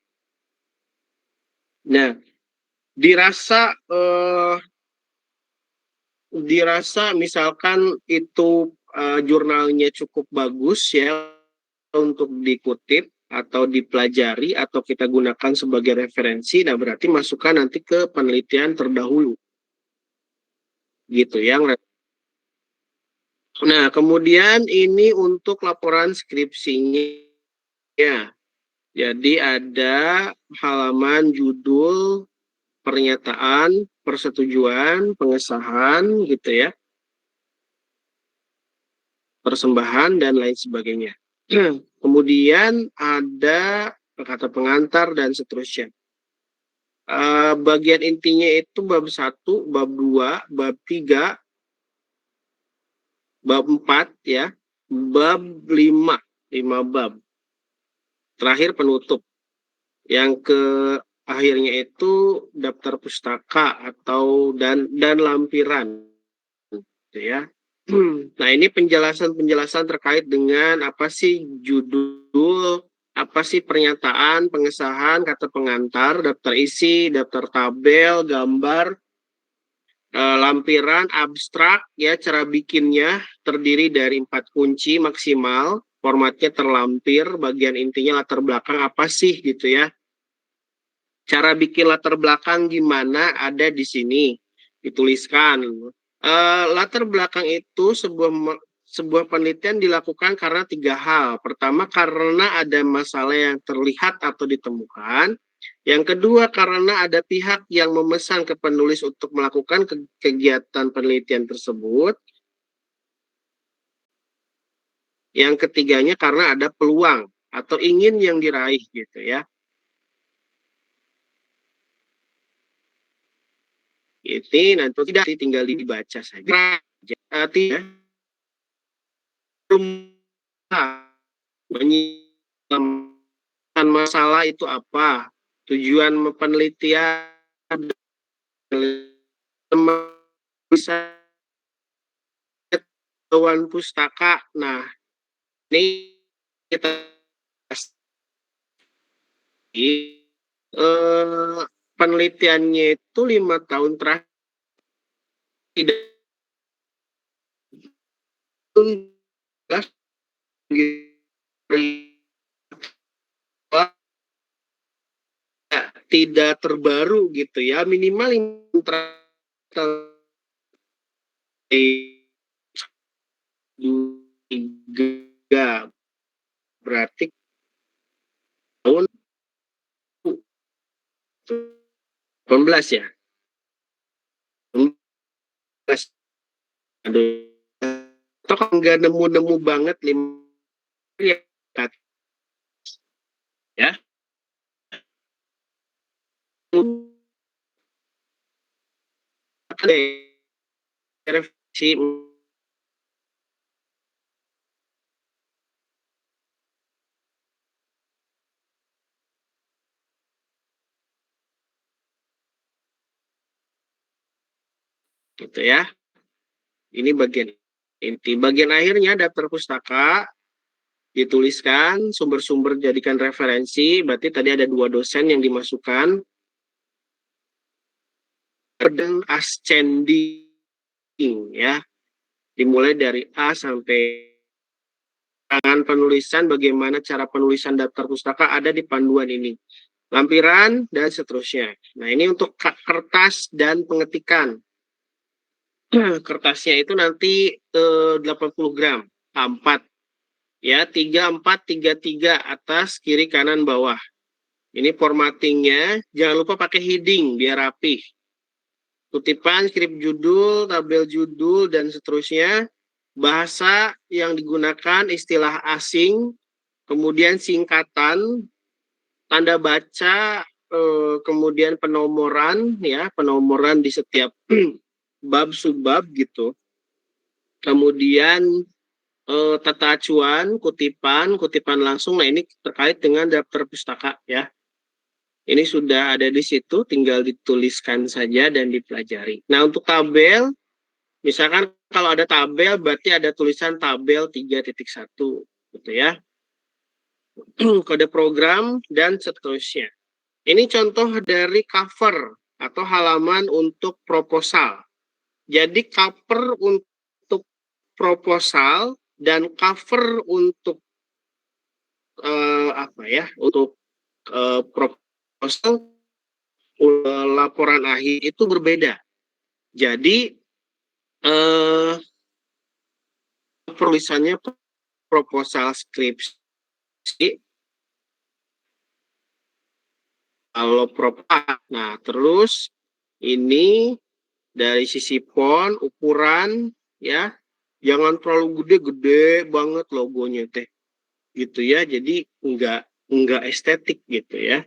Nah, dirasa misalkan itu jurnalnya cukup bagus ya untuk dikutip atau dipelajari atau kita gunakan sebagai referensi, nah berarti masukkan nanti ke penelitian terdahulu. Gitu yang. Nah, kemudian ini untuk laporan skripsinya. Ya. Jadi ada halaman judul, pernyataan, persetujuan, pengesahan gitu ya. Persembahan dan lain sebagainya. Kemudian ada kata pengantar dan seterusnya. Bagian intinya itu bab 1, bab 2, bab 3, bab 4 ya, bab 5 bab. Terakhir penutup. Yang ke akhirnya itu daftar pustaka atau dan lampiran gitu ya. Nah, ini penjelasan terkait dengan apa sih judul, apa sih pernyataan, pengesahan, kata pengantar, daftar isi, daftar tabel, gambar, lampiran, abstrak ya, cara bikinnya terdiri dari 4 kunci maksimal, formatnya terlampir, bagian intinya latar belakang apa sih gitu ya. Cara bikin latar belakang gimana ada di sini dituliskan. Latar belakang itu sebuah penelitian dilakukan karena 3 hal. Pertama, karena ada masalah yang terlihat atau ditemukan. Yang kedua, karena ada pihak yang memesan ke penulis untuk melakukan kegiatan penelitian tersebut. Yang ketiganya, karena ada peluang atau ingin yang diraih gitu ya. Ini nanti tidak tinggal dibaca saja. Tidak menyelesaikan masalah itu apa, tujuan penelitian, bisa dewan pustaka. Nah, ini kita penelitiannya itu 5 tahun terakhir tidak tidak terbaru gitu ya, minimal juga berarti tahun 18 ya. 18. Aduh, atau kalau nggak nemu banget 5 ya. revisi gitu ya. Ini bagian inti. Bagian akhirnya daftar pustaka dituliskan, sumber-sumber jadikan referensi. Berarti tadi ada 2 dosen yang dimasukkan. Dan ascending ya. Dimulai dari A sampai tangan penulisan, bagaimana cara penulisan daftar pustaka ada di panduan ini. Lampiran dan seterusnya. Nah, ini untuk kertas dan pengetikan. Kertasnya itu nanti 80 gram, A4. Ya, 34, 33 atas, kiri, kanan, bawah. Ini formattingnya, jangan lupa pakai heading biar rapih. Kutipan, skrip judul, tabel judul, dan seterusnya. Bahasa yang digunakan, istilah asing, kemudian singkatan, tanda baca, kemudian penomoran, ya, penomoran di setiap bab, subbab gitu. Kemudian tata acuan, kutipan langsung. Nah, ini terkait dengan daftar pustaka ya. Ini sudah ada di situ, tinggal dituliskan saja dan dipelajari. Nah, untuk tabel, misalkan kalau ada tabel, berarti ada tulisan tabel 3.1, gitu ya. Kode program, dan seterusnya. Ini contoh dari cover atau halaman untuk proposal. Jadi cover untuk proposal dan cover untuk untuk proposal laporan akhir itu berbeda. Jadi penulisannya proposal skripsi, kalau nah terus ini dari sisi font, ukuran ya, jangan terlalu gede-gede banget logonya teh, gitu ya. Jadi enggak estetik gitu ya.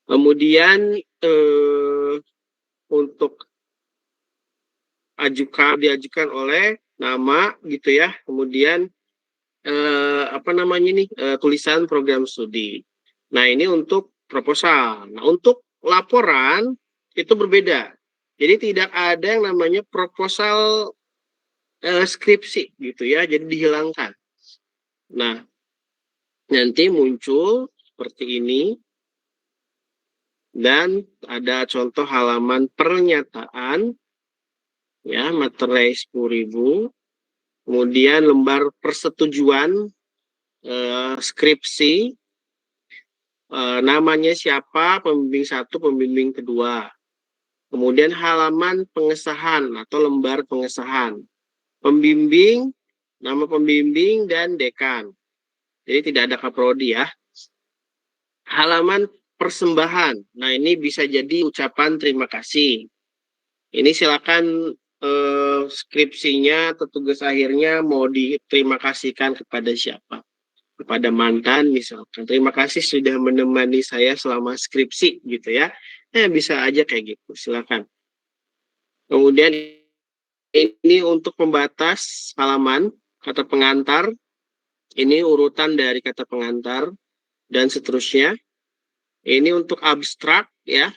Kemudian untuk diajukan oleh nama gitu ya. Kemudian tulisan program studi. Nah, ini untuk proposal. Nah, untuk laporan itu berbeda. Jadi tidak ada yang namanya proposal skripsi gitu ya. Jadi dihilangkan. Nah, nanti muncul seperti ini. Dan ada contoh halaman pernyataan ya, materai 10.000. Kemudian lembar persetujuan skripsi, namanya siapa, pembimbing 1, pembimbing 2. Kemudian halaman pengesahan atau lembar pengesahan. Pembimbing, nama pembimbing, dan dekan. Jadi tidak ada kaprodi ya. Halaman persembahan. Nah, ini bisa jadi ucapan terima kasih. Ini silakan skripsinya atau tugas akhirnya mau diterima kasihkan kepada siapa. Kepada mantan misalkan. Terima kasih sudah menemani saya selama skripsi gitu ya. Bisa aja kayak gitu. Silakan. Kemudian ini untuk pembatas halaman, kata pengantar. Ini urutan dari kata pengantar dan seterusnya. Ini untuk abstrak ya.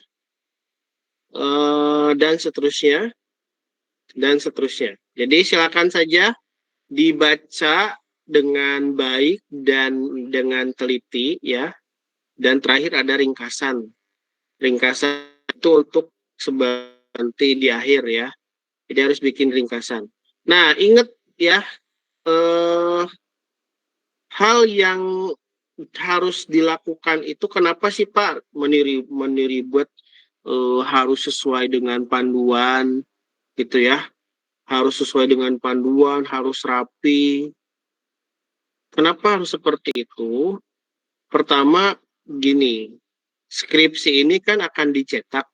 Dan seterusnya. Dan seterusnya. Jadi silakan saja dibaca dengan baik dan dengan teliti ya. Dan terakhir ada ringkasan. Ringkasan itu untuk seperti di akhir ya. Jadi harus bikin ringkasan. Nah, ingat ya, hal yang harus dilakukan itu kenapa sih Pak meniribut harus sesuai dengan panduan gitu ya. Harus sesuai dengan panduan, harus rapi. Kenapa harus seperti itu? Pertama, gini, skripsi ini kan akan dicetak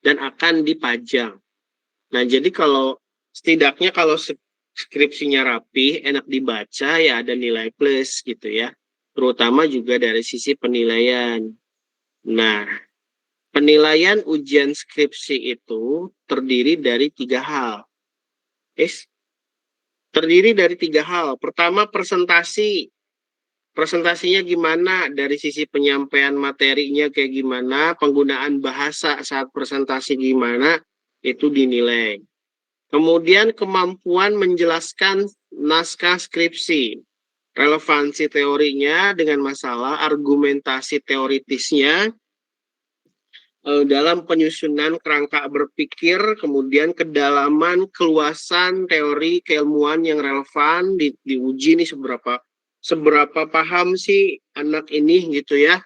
dan akan dipajang. Nah, jadi setidaknya kalau skripsinya rapi, enak dibaca, ya ada nilai plus gitu ya. terutama juga dari sisi penilaian. Nah, penilaian ujian skripsi itu terdiri dari 3 hal. Terdiri dari 3 hal. Pertama, presentasi. Presentasinya gimana, dari sisi penyampaian materinya kayak gimana, penggunaan bahasa saat presentasi gimana, itu dinilai. Kemudian kemampuan menjelaskan naskah skripsi, relevansi teorinya dengan masalah, argumentasi teoritisnya, dalam penyusunan kerangka berpikir, kemudian kedalaman, keluasan teori keilmuan yang relevan, diuji nih seberapa paham sih anak ini gitu ya.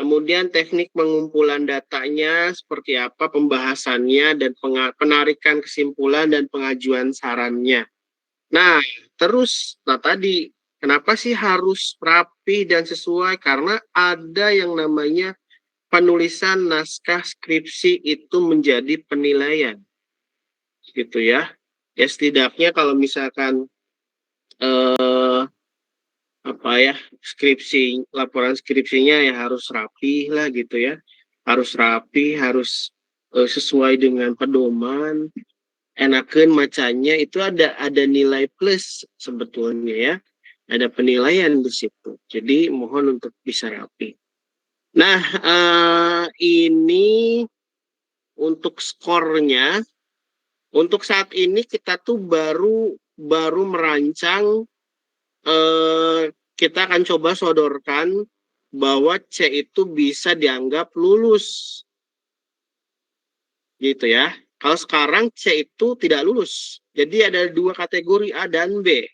Kemudian teknik pengumpulan datanya seperti apa, pembahasannya, dan penarikan kesimpulan dan pengajuan sarannya. Nah, tadi, kenapa sih harus rapi dan sesuai? Karena ada yang namanya penulisan naskah skripsi itu menjadi penilaian. Gitu ya. Ya setidaknya kalau misalkan laporan skripsinya ya harus rapi lah gitu ya, harus rapi, harus sesuai dengan pedoman, enakeun macanya, itu ada nilai plus sebetulnya ya, ada penilaian di situ. Jadi mohon untuk bisa rapi. Nah, ini untuk skornya, untuk saat ini kita tuh baru merancang, kita akan coba sodorkan bahwa C itu bisa dianggap lulus. Gitu ya. Kalau sekarang C itu tidak lulus. Jadi ada 2 kategori, A dan B.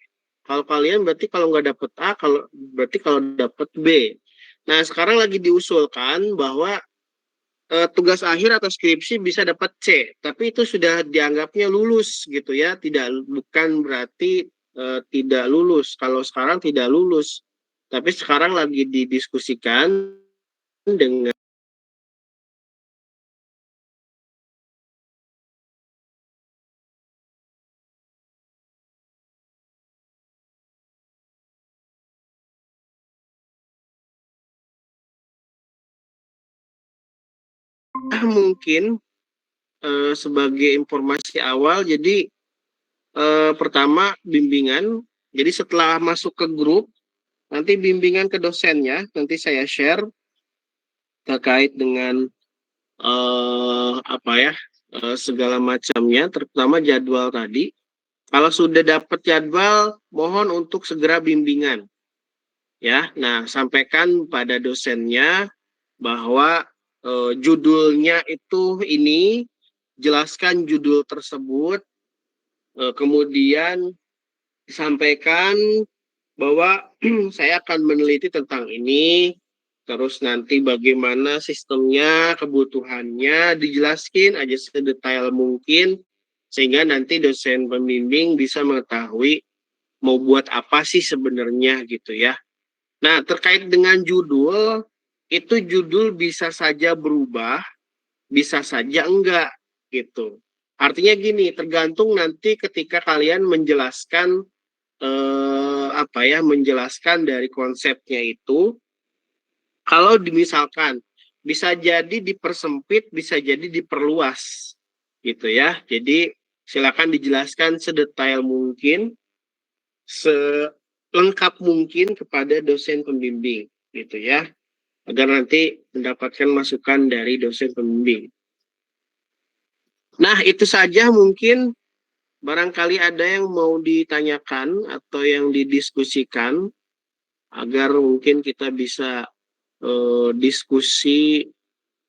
Kalau kalian berarti kalau nggak dapet A, berarti kalau dapet B. Nah, sekarang lagi diusulkan bahwa tugas akhir atau skripsi bisa dapat C, tapi itu sudah dianggapnya lulus gitu ya, bukan berarti tidak lulus. Kalau sekarang tidak lulus, tapi sekarang lagi didiskusikan dengan mungkin sebagai informasi awal. Jadi pertama bimbingan. Jadi setelah masuk ke grup, nanti bimbingan ke dosennya, nanti saya share terkait dengan segala macamnya, terutama jadwal tadi. Kalau sudah dapat jadwal, mohon untuk segera bimbingan. Ya, nah sampaikan pada dosennya bahwa judulnya itu ini, jelaskan judul tersebut, kemudian disampaikan bahwa saya akan meneliti tentang ini, terus nanti bagaimana sistemnya, kebutuhannya, dijelaskan aja sedetail mungkin, sehingga nanti dosen pembimbing bisa mengetahui mau buat apa sih sebenarnya gitu ya. Nah, terkait dengan judul, itu judul bisa saja berubah, bisa saja enggak gitu. Artinya gini, tergantung nanti ketika kalian menjelaskan menjelaskan dari konsepnya itu. Kalau misalkan bisa jadi dipersempit, bisa jadi diperluas gitu ya. Jadi silakan dijelaskan sedetail mungkin, selengkap mungkin kepada dosen pembimbing gitu ya, agar nanti mendapatkan masukan dari dosen pembimbing. Nah, itu saja mungkin. Barangkali ada yang mau ditanyakan atau yang didiskusikan agar mungkin kita bisa diskusi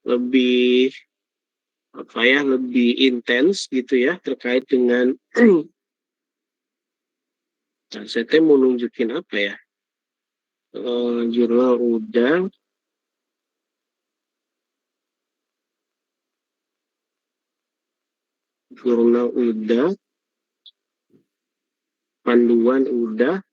lebih lebih intens gitu ya terkait dengan saya mau nunjukin apa ya, jurnal udah, panduan udah,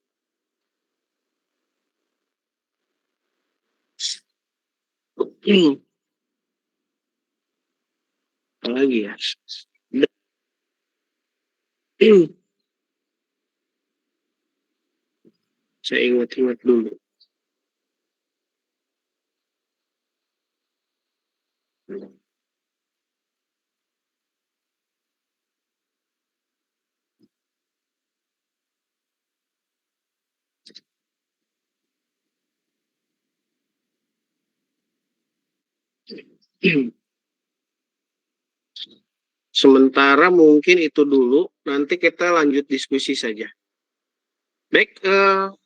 apa lagi ya, saya ingat-ingat dulu. Sementara mungkin itu dulu, nanti kita lanjut diskusi saja. Baik,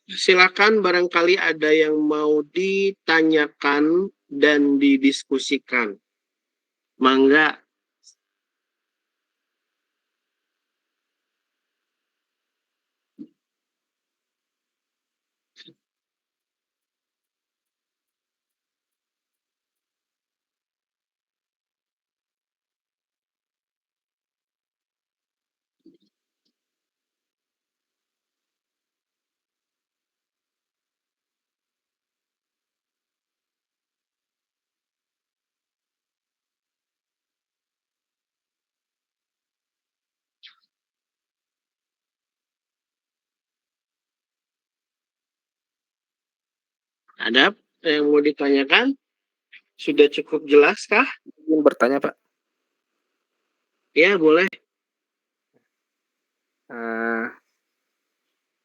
silakan barangkali ada yang mau ditanyakan dan didiskusikan. Mangga. Ada yang mau ditanyakan? Sudah cukup jelas kah? Ingin bertanya Pak. Ya, boleh.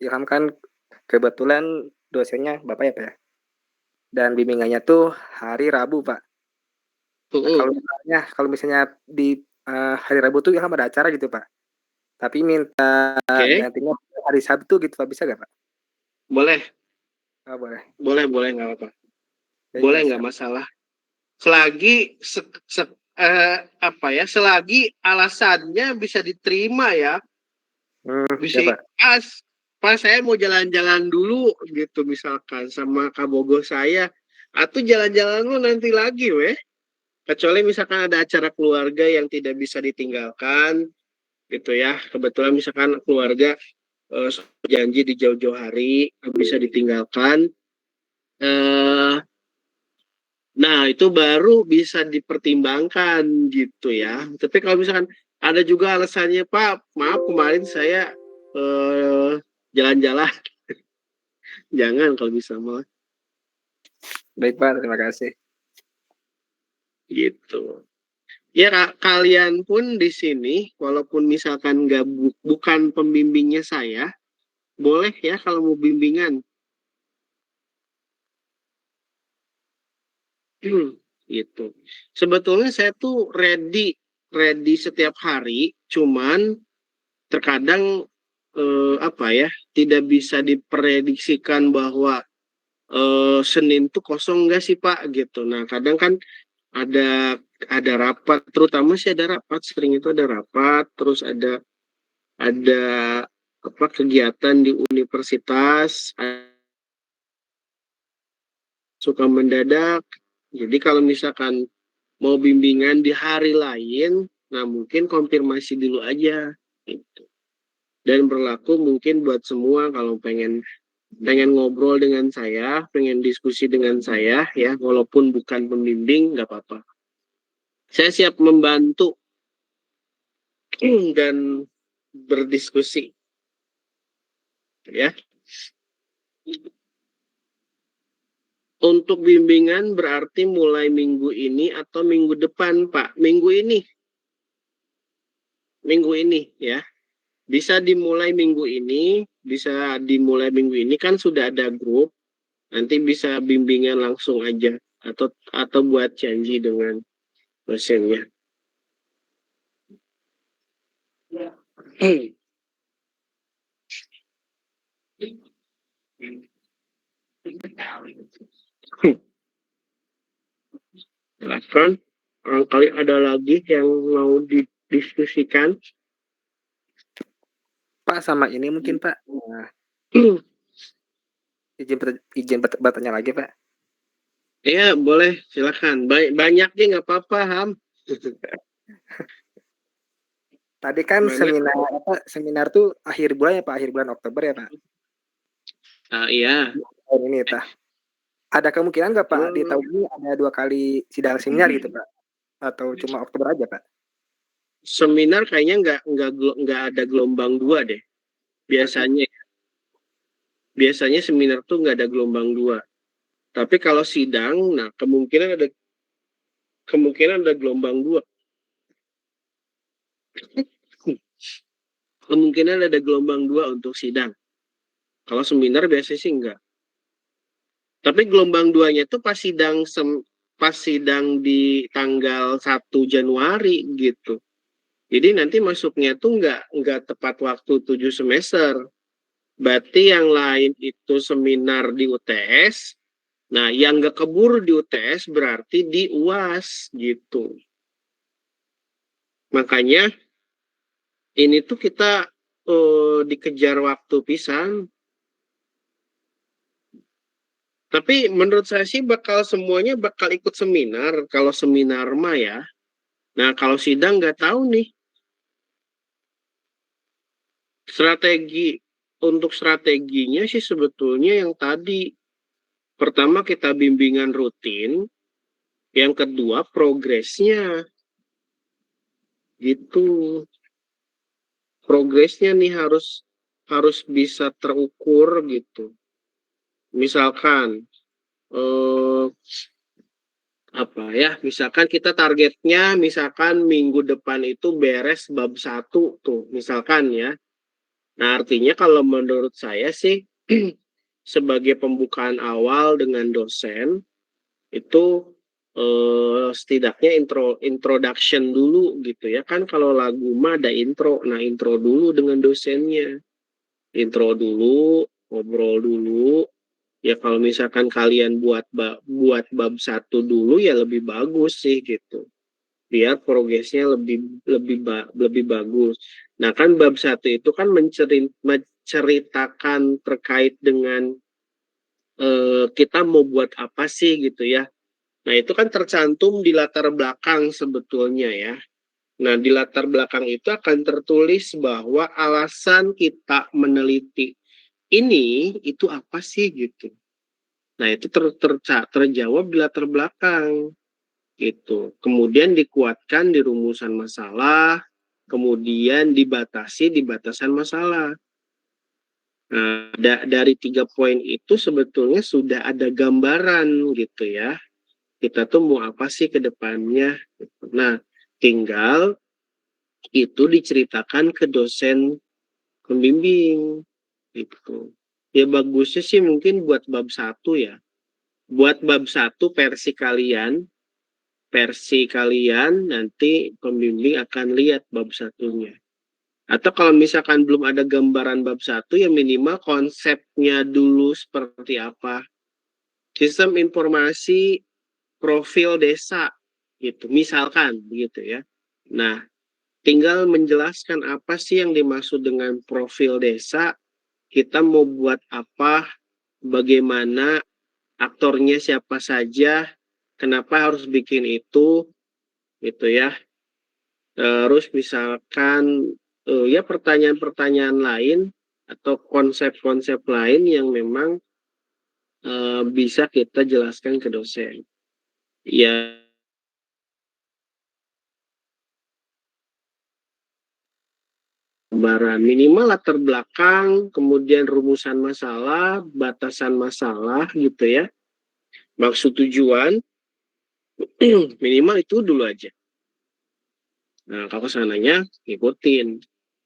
Ilham kan kebetulan dosennya Bapak ya Pak ya. Dan bimbingannya tuh hari Rabu Pak. Nah, kalau misalnya di hari Rabu tuh Ilham ada acara gitu Pak. Tapi minta gantinya hari Sabtu gitu Pak, bisa gak Pak? Boleh. Oh, boleh. Boleh nggak apa-apa. Boleh nggak masalah. Selagi selagi alasannya bisa diterima ya. Bisa ya, Pak. Pas saya mau jalan-jalan dulu gitu misalkan sama kabogo saya, atau jalan-jalan lu nanti lagi weh. Kecuali misalkan ada acara keluarga yang tidak bisa ditinggalkan gitu ya. Kebetulan misalkan keluarga janji di jauh-jauh hari bisa ditinggalkan. Nah, itu baru bisa dipertimbangkan gitu ya. Tapi kalau misalkan ada juga alasannya, Pak, maaf kemarin saya jalan-jalan. Jangan kalau bisa malah. Baik Pak, terima kasih. Gitu. Ya, kalian pun di sini, walaupun misalkan bukan pembimbingnya saya, boleh ya kalau mau bimbingan. Gitu. Sebetulnya saya tuh ready setiap hari, cuman terkadang tidak bisa diprediksikan bahwa Senin tuh kosong nggak sih Pak gitu. Nah kadang kan ada rapat, terutama sih ada rapat, sering itu ada rapat, terus ada kegiatan di universitas, suka mendadak. Jadi kalau misalkan mau bimbingan di hari lain, nah mungkin konfirmasi dulu aja gitu. Dan berlaku mungkin buat semua kalau pengen ngobrol dengan saya, pengen diskusi dengan saya ya, walaupun bukan pembimbing nggak apa-apa. Saya siap membantu dan berdiskusi. Ya. Untuk bimbingan berarti mulai minggu ini atau minggu depan, Pak? Minggu ini ya. Bisa dimulai minggu ini kan sudah ada grup. Nanti bisa bimbingan langsung aja atau buat janji dengan dosennya. Silakan, barangkali ada lagi yang mau didiskusikan. Pak, sama ini mungkin Pak. Izin bertanya lagi Pak. Iya boleh, silakan. Banyaknya nggak apa-apa Ham. Tadi kan seminar tuh akhir bulan ya Pak, akhir bulan Oktober ya Pak. Iya. Ini Pak. Ada kemungkinan nggak Pak di tahun ini ada 2 kali sidang seminar gitu Pak? Atau cuma Oktober aja Pak? Seminar kayaknya nggak ada gelombang 2 deh. Biasanya seminar tuh nggak ada gelombang 2. Tapi kalau sidang, nah kemungkinan ada gelombang 2. Kemungkinan ada gelombang 2 untuk sidang. Kalau seminar biasanya sih enggak. Tapi gelombang 2-nya itu pas sidang pas sidang di tanggal 1 Januari gitu. Jadi nanti masuknya tuh nggak tepat waktu 7 semester. Berarti yang lain itu seminar di UTS. Nah, yang nggak keburu di UTS berarti di UAS gitu. Makanya ini tuh kita dikejar waktu pisan. Tapi menurut saya sih semuanya bakal ikut seminar. Kalau seminar mah ya. Nah, kalau sidang nggak tahu nih. Untuk strateginya sih sebetulnya yang tadi. Pertama kita bimbingan rutin. Yang kedua progresnya. Gitu. Progresnya nih harus bisa terukur gitu. Misalkan apa ya, misalkan kita targetnya misalkan minggu depan itu beres bab 1 tuh misalkan ya. Nah, artinya kalau menurut saya sih sebagai pembukaan awal dengan dosen itu setidaknya introduction dulu gitu ya. Kan kalau lagu mah ada intro. Nah, intro dulu dengan dosennya. Intro dulu, ngobrol dulu. Ya kalau misalkan kalian buat bab 1 dulu ya lebih bagus sih gitu. Biar progresnya lebih bagus. Nah, kan bab 1 itu kan menceritakan terkait dengan kita mau buat apa sih gitu ya. Nah, itu kan tercantum di latar belakang sebetulnya ya. Nah, di latar belakang itu akan tertulis bahwa alasan kita meneliti ini itu apa sih gitu. Nah, itu terjawab di latar belakang gitu. Kemudian dikuatkan di rumusan masalah, kemudian dibatasi di batasan masalah. Nah, dari 3 poin itu sebetulnya sudah ada gambaran gitu ya. Kita tuh mau apa sih ke depannya. Nah, tinggal itu diceritakan ke dosen pembimbing gitu. Ya bagusnya sih mungkin buat bab 1 ya. Buat bab 1 versi kalian nanti pembimbing akan lihat bab 1-nya. Atau kalau misalkan belum ada gambaran bab 1 ya minimal konsepnya dulu seperti apa. Sistem informasi profil desa gitu. Misalkan begitu ya. Nah, tinggal menjelaskan apa sih yang dimaksud dengan profil desa, kita mau buat apa, bagaimana, aktornya siapa saja, kenapa harus bikin itu, gitu ya. Terus misalkan ya pertanyaan-pertanyaan lain atau konsep-konsep lain yang memang bisa kita jelaskan ke dosen. Ya, gambaran minimal latar belakang, kemudian rumusan masalah, batasan masalah gitu ya. Maksud tujuan minimal itu dulu aja. Nah, kalau sananya ngikutin.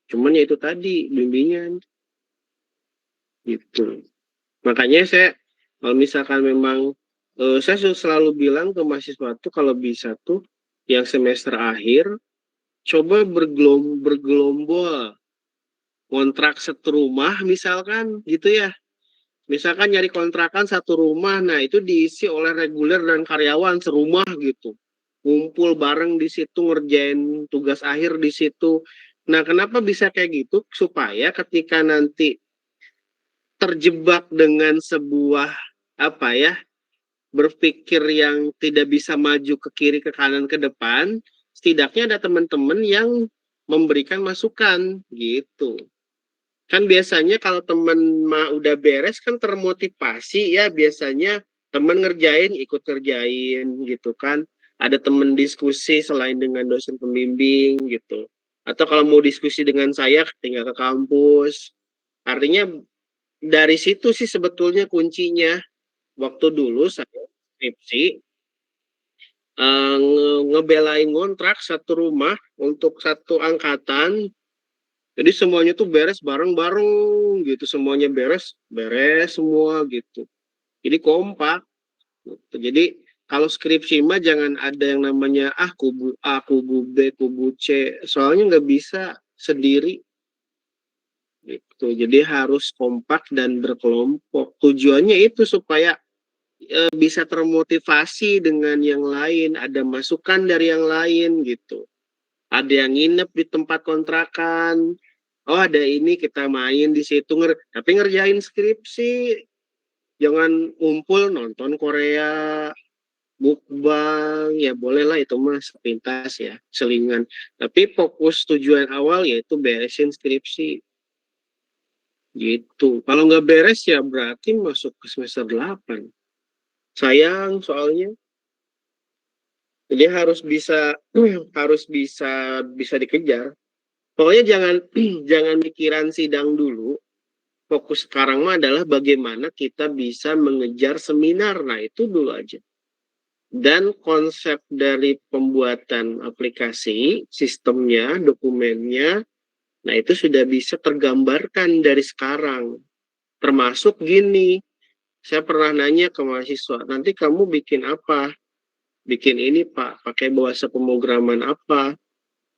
Cuman ya itu tadi bimbingan gitu. Makanya saya kalau misalkan memang saya selalu bilang ke mahasiswa tuh kalau bisa tuh yang semester akhir coba bergelombol kontrak satu rumah misalkan gitu ya. Misalkan nyari kontrakan satu rumah, nah itu diisi oleh reguler dan karyawan serumah gitu. Ngumpul bareng di situ ngerjain tugas akhir di situ. Nah, kenapa bisa kayak gitu? Supaya ketika nanti terjebak dengan sebuah apa ya, berpikir yang tidak bisa maju ke kiri, ke kanan, ke depan, setidaknya ada teman-teman yang memberikan masukan gitu. Kan biasanya kalau temen mah udah beres kan termotivasi ya, biasanya temen ngerjain ikut ngerjain gitu kan. Ada temen diskusi selain dengan dosen pembimbing gitu. Atau kalau mau diskusi dengan saya tinggal ke kampus. Artinya dari situ sih sebetulnya kuncinya. Waktu dulu saya skripsi ngebelain kontrak satu rumah untuk satu angkatan. Jadi semuanya tuh beres bareng-bareng gitu, semuanya beres semua gitu. Jadi kompak. Gitu. Jadi Kalau skripsi mah jangan ada yang namanya kubu A, kubu B, kubu C. Soalnya nggak bisa sendiri gitu. Jadi harus kompak dan berkelompok. Tujuannya itu supaya bisa termotivasi dengan yang lain, ada masukan dari yang lain gitu. Ada yang nginep di tempat kontrakan. Oh, ada ini kita main di situ tapi ngerjain skripsi. Jangan ngumpul nonton Korea, mukbang, ya bolehlah itu mah sepintas ya, selingan. Tapi fokus tujuan awal yaitu beresin skripsi. Gitu. Kalau nggak beres ya berarti masuk ke semester 8. Sayang soalnya. Jadi harus bisa bisa dikejar. Pokoknya jangan jangan mikiran sidang dulu. Fokus sekarang mah adalah bagaimana kita bisa mengejar seminar. Nah, itu dulu aja. Dan konsep dari pembuatan aplikasi, sistemnya, dokumennya, nah itu sudah bisa tergambarkan dari sekarang. Termasuk gini, saya pernah nanya ke mahasiswa, nanti kamu bikin apa? Bikin ini Pak, pakai bahasa pemrograman apa?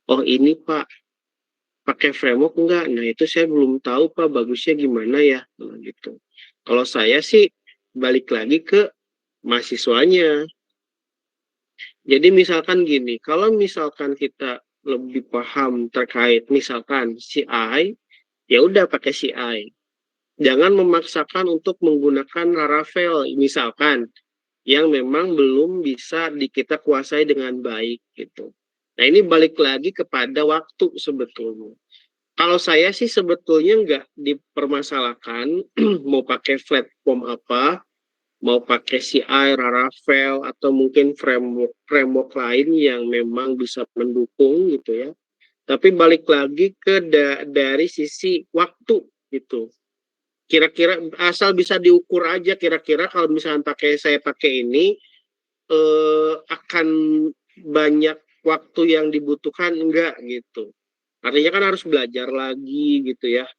Oh ini Pak, pakai framework enggak? Nah itu saya belum tahu Pak, bagusnya gimana ya? Nah, gitu. Kalau saya sih balik lagi ke mahasiswanya. Jadi misalkan gini, kalau misalkan kita lebih paham terkait misalkan CI, ya udah pakai CI. Jangan memaksakan untuk menggunakan Laravel misalkan yang memang belum bisa kita kuasai dengan baik gitu. Nah ini balik lagi kepada waktu sebetulnya. Kalau saya sih sebetulnya nggak dipermasalahkan mau pakai platform apa, mau pakai CI, Laravel, atau mungkin framework lain yang memang bisa mendukung gitu ya. Tapi balik lagi ke dari sisi waktu gitu. Kira-kira asal bisa diukur aja kira-kira kalau misalnya saya pakai ini akan banyak waktu yang dibutuhkan enggak gitu. Artinya kan harus belajar lagi gitu ya.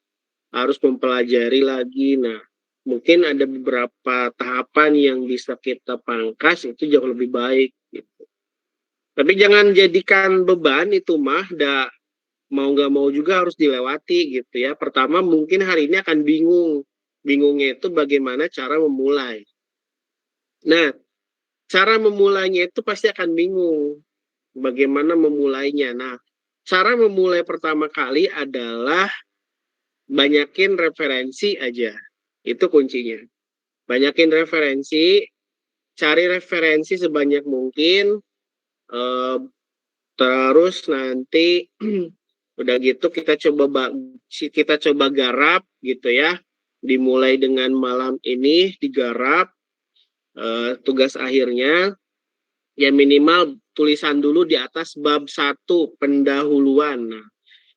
Harus mempelajari lagi. Nah, mungkin ada beberapa tahapan yang bisa kita pangkas itu jauh lebih baik gitu. Tapi jangan jadikan beban itu mah mau nggak mau juga harus dilewati gitu ya. Pertama mungkin hari ini akan bingung. Bingungnya itu bagaimana cara memulai. Nah, cara memulainya itu pasti akan bingung. Bagaimana memulainya. Nah, cara memulai pertama kali adalah banyakin referensi aja. Itu kuncinya. Banyakin referensi, cari referensi sebanyak mungkin, terus nanti udah gitu kita coba garap gitu ya. Dimulai dengan malam ini digarap tugas akhirnya ya minimal tulisan dulu di atas bab 1 pendahuluan. Nah,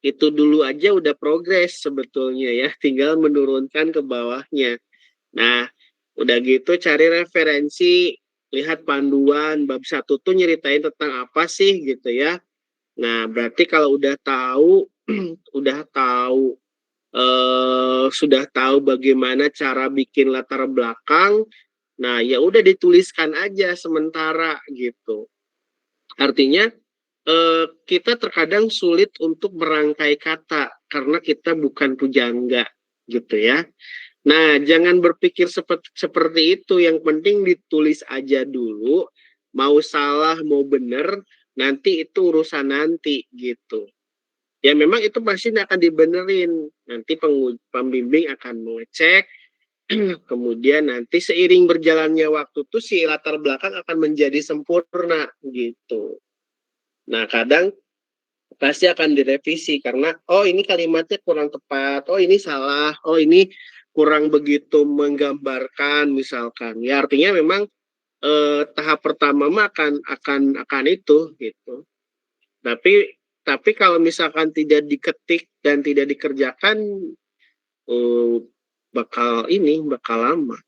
itu dulu aja udah progres sebetulnya ya, tinggal menurunkan ke bawahnya. Nah, udah gitu cari referensi, lihat panduan bab 1 tuh nyeritain tentang apa sih gitu ya. Nah, berarti kalau udah tahu sudah tahu bagaimana cara bikin latar belakang, nah ya udah dituliskan aja sementara gitu. Artinya kita terkadang sulit untuk merangkai kata karena kita bukan pujangga gitu ya. Nah, jangan berpikir seperti itu. Yang penting ditulis aja dulu. Mau salah, mau bener, nanti itu urusan nanti gitu. Ya memang itu pasti akan dibenerin. Nanti pembimbing akan mengecek. Kemudian nanti seiring berjalannya waktu tuh si latar belakang akan menjadi sempurna gitu. Nah, kadang pasti akan direvisi karena oh ini kalimatnya kurang tepat, oh ini salah, oh ini kurang begitu menggambarkan misalkan. Ya artinya memang tahap pertama mah akan itu gitu. Tapi kalau misalkan tidak diketik dan tidak dikerjakan bakal lama.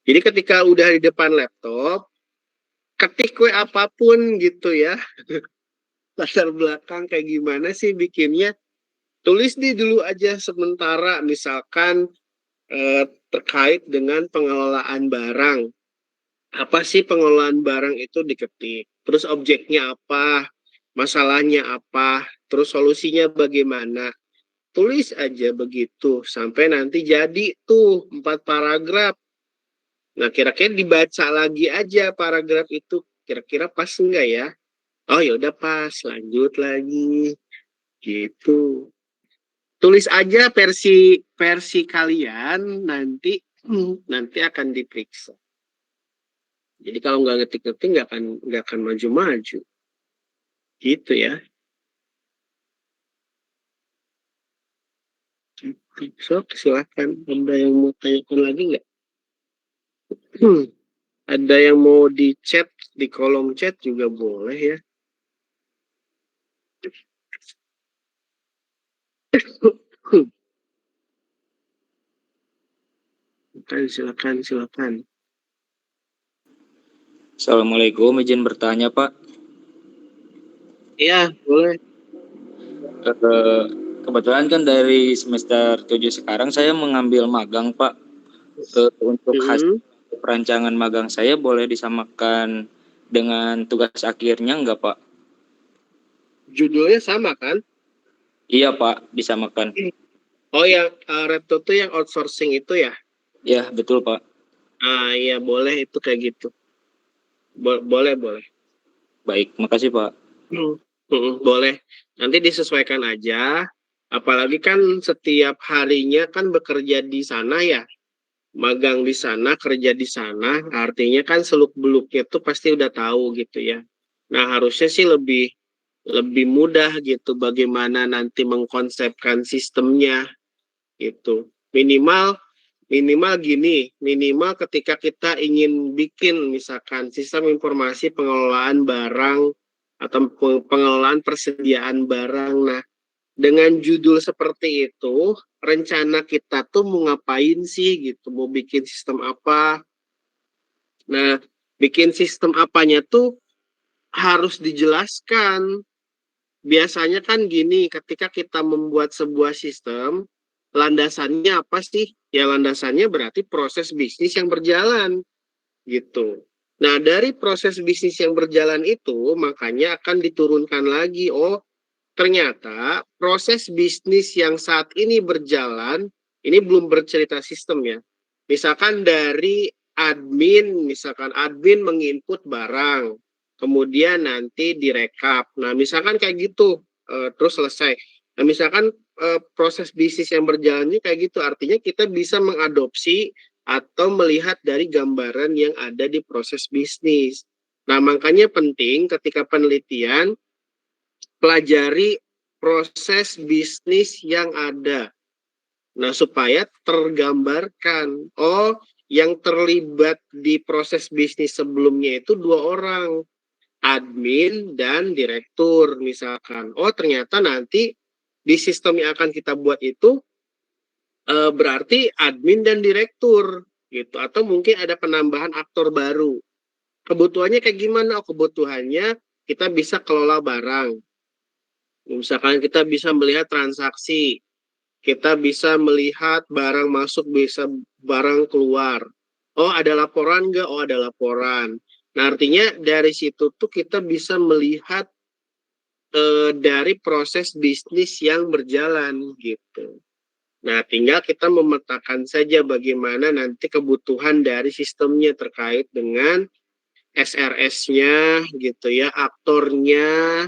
Jadi ketika udah di depan laptop, ketik apapun gitu ya. Latar belakang kayak gimana sih bikinnya? Tulis dulu aja sementara misalkan terkait dengan pengelolaan barang apa sih pengelolaan barang itu diketik. Terus objeknya apa, masalahnya apa, terus solusinya bagaimana. Tulis aja begitu sampai nanti jadi tuh 4 paragraf. Nah, kira-kira dibaca lagi aja paragraf itu, kira-kira pas enggak ya? Oh, ya udah pas, lanjut lagi. Gitu. Tulis aja versi versi kalian nanti akan diperiksa. Jadi kalau nggak ngetik-ngetik nggak akan maju-maju. Gitu ya. So, silakan. Ada yang mau tanyakan lagi nggak? Ada yang mau di chat, di kolom chat juga boleh ya. Silakan. Assalamualaikum, izin bertanya Pak. Iya, boleh. Kebetulan kan dari semester 7 sekarang saya mengambil magang Pak. Untuk hasil perancangan magang saya boleh disamakan dengan tugas akhirnya enggak Pak? Judulnya sama kan? Iya Pak, disamakan. Oh, yang Repto tuh yang outsourcing itu ya? Ya, betul Pak. Iya, boleh itu kayak gitu. Boleh. Baik, makasih Pak. Boleh. Nanti disesuaikan aja. Apalagi kan setiap harinya kan bekerja di sana ya. Magang di sana, kerja di sana. Artinya kan seluk-beluknya tuh pasti udah tahu gitu ya. Nah, harusnya sih lebih mudah gitu bagaimana nanti mengkonsepkan sistemnya gitu. Minimal gini, minimal ketika kita ingin bikin misalkan sistem informasi pengelolaan barang atau pengelolaan persediaan barang. Nah, dengan judul seperti itu, rencana kita tuh mau ngapain sih gitu, mau bikin sistem apa. Nah, bikin sistem apanya tuh harus dijelaskan. Biasanya kan gini, ketika kita membuat sebuah sistem, landasannya apa sih? Ya landasannya berarti proses bisnis yang berjalan gitu. Nah, dari proses bisnis yang berjalan itu makanya akan diturunkan lagi, oh ternyata proses bisnis yang saat ini berjalan ini belum bercerita sistem ya. Misalkan dari misalkan admin menginput barang, kemudian nanti direkap. Nah, misalkan kayak gitu, terus selesai. Nah, misalkan proses bisnis yang berjalan ini kayak gitu, artinya kita bisa mengadopsi atau melihat dari gambaran yang ada di proses bisnis. Nah, makanya penting ketika penelitian, pelajari proses bisnis yang ada. Nah, supaya tergambarkan, oh, yang terlibat di proses bisnis sebelumnya itu 2 orang, admin dan direktur misalkan. Oh, ternyata nanti di sistem yang akan kita buat itu berarti admin dan direktur gitu, atau mungkin ada penambahan aktor baru. Kebutuhannya kayak gimana? Oh, kebutuhannya kita bisa kelola barang. Misalkan kita bisa melihat transaksi, kita bisa melihat barang masuk, bisa barang keluar. Oh, ada laporan nggak? Oh, ada laporan. Nah, artinya dari situ tuh kita bisa melihat dari proses bisnis yang berjalan gitu. Nah, tinggal kita memetakan saja bagaimana nanti kebutuhan dari sistemnya terkait dengan SRS-nya gitu ya, aktornya,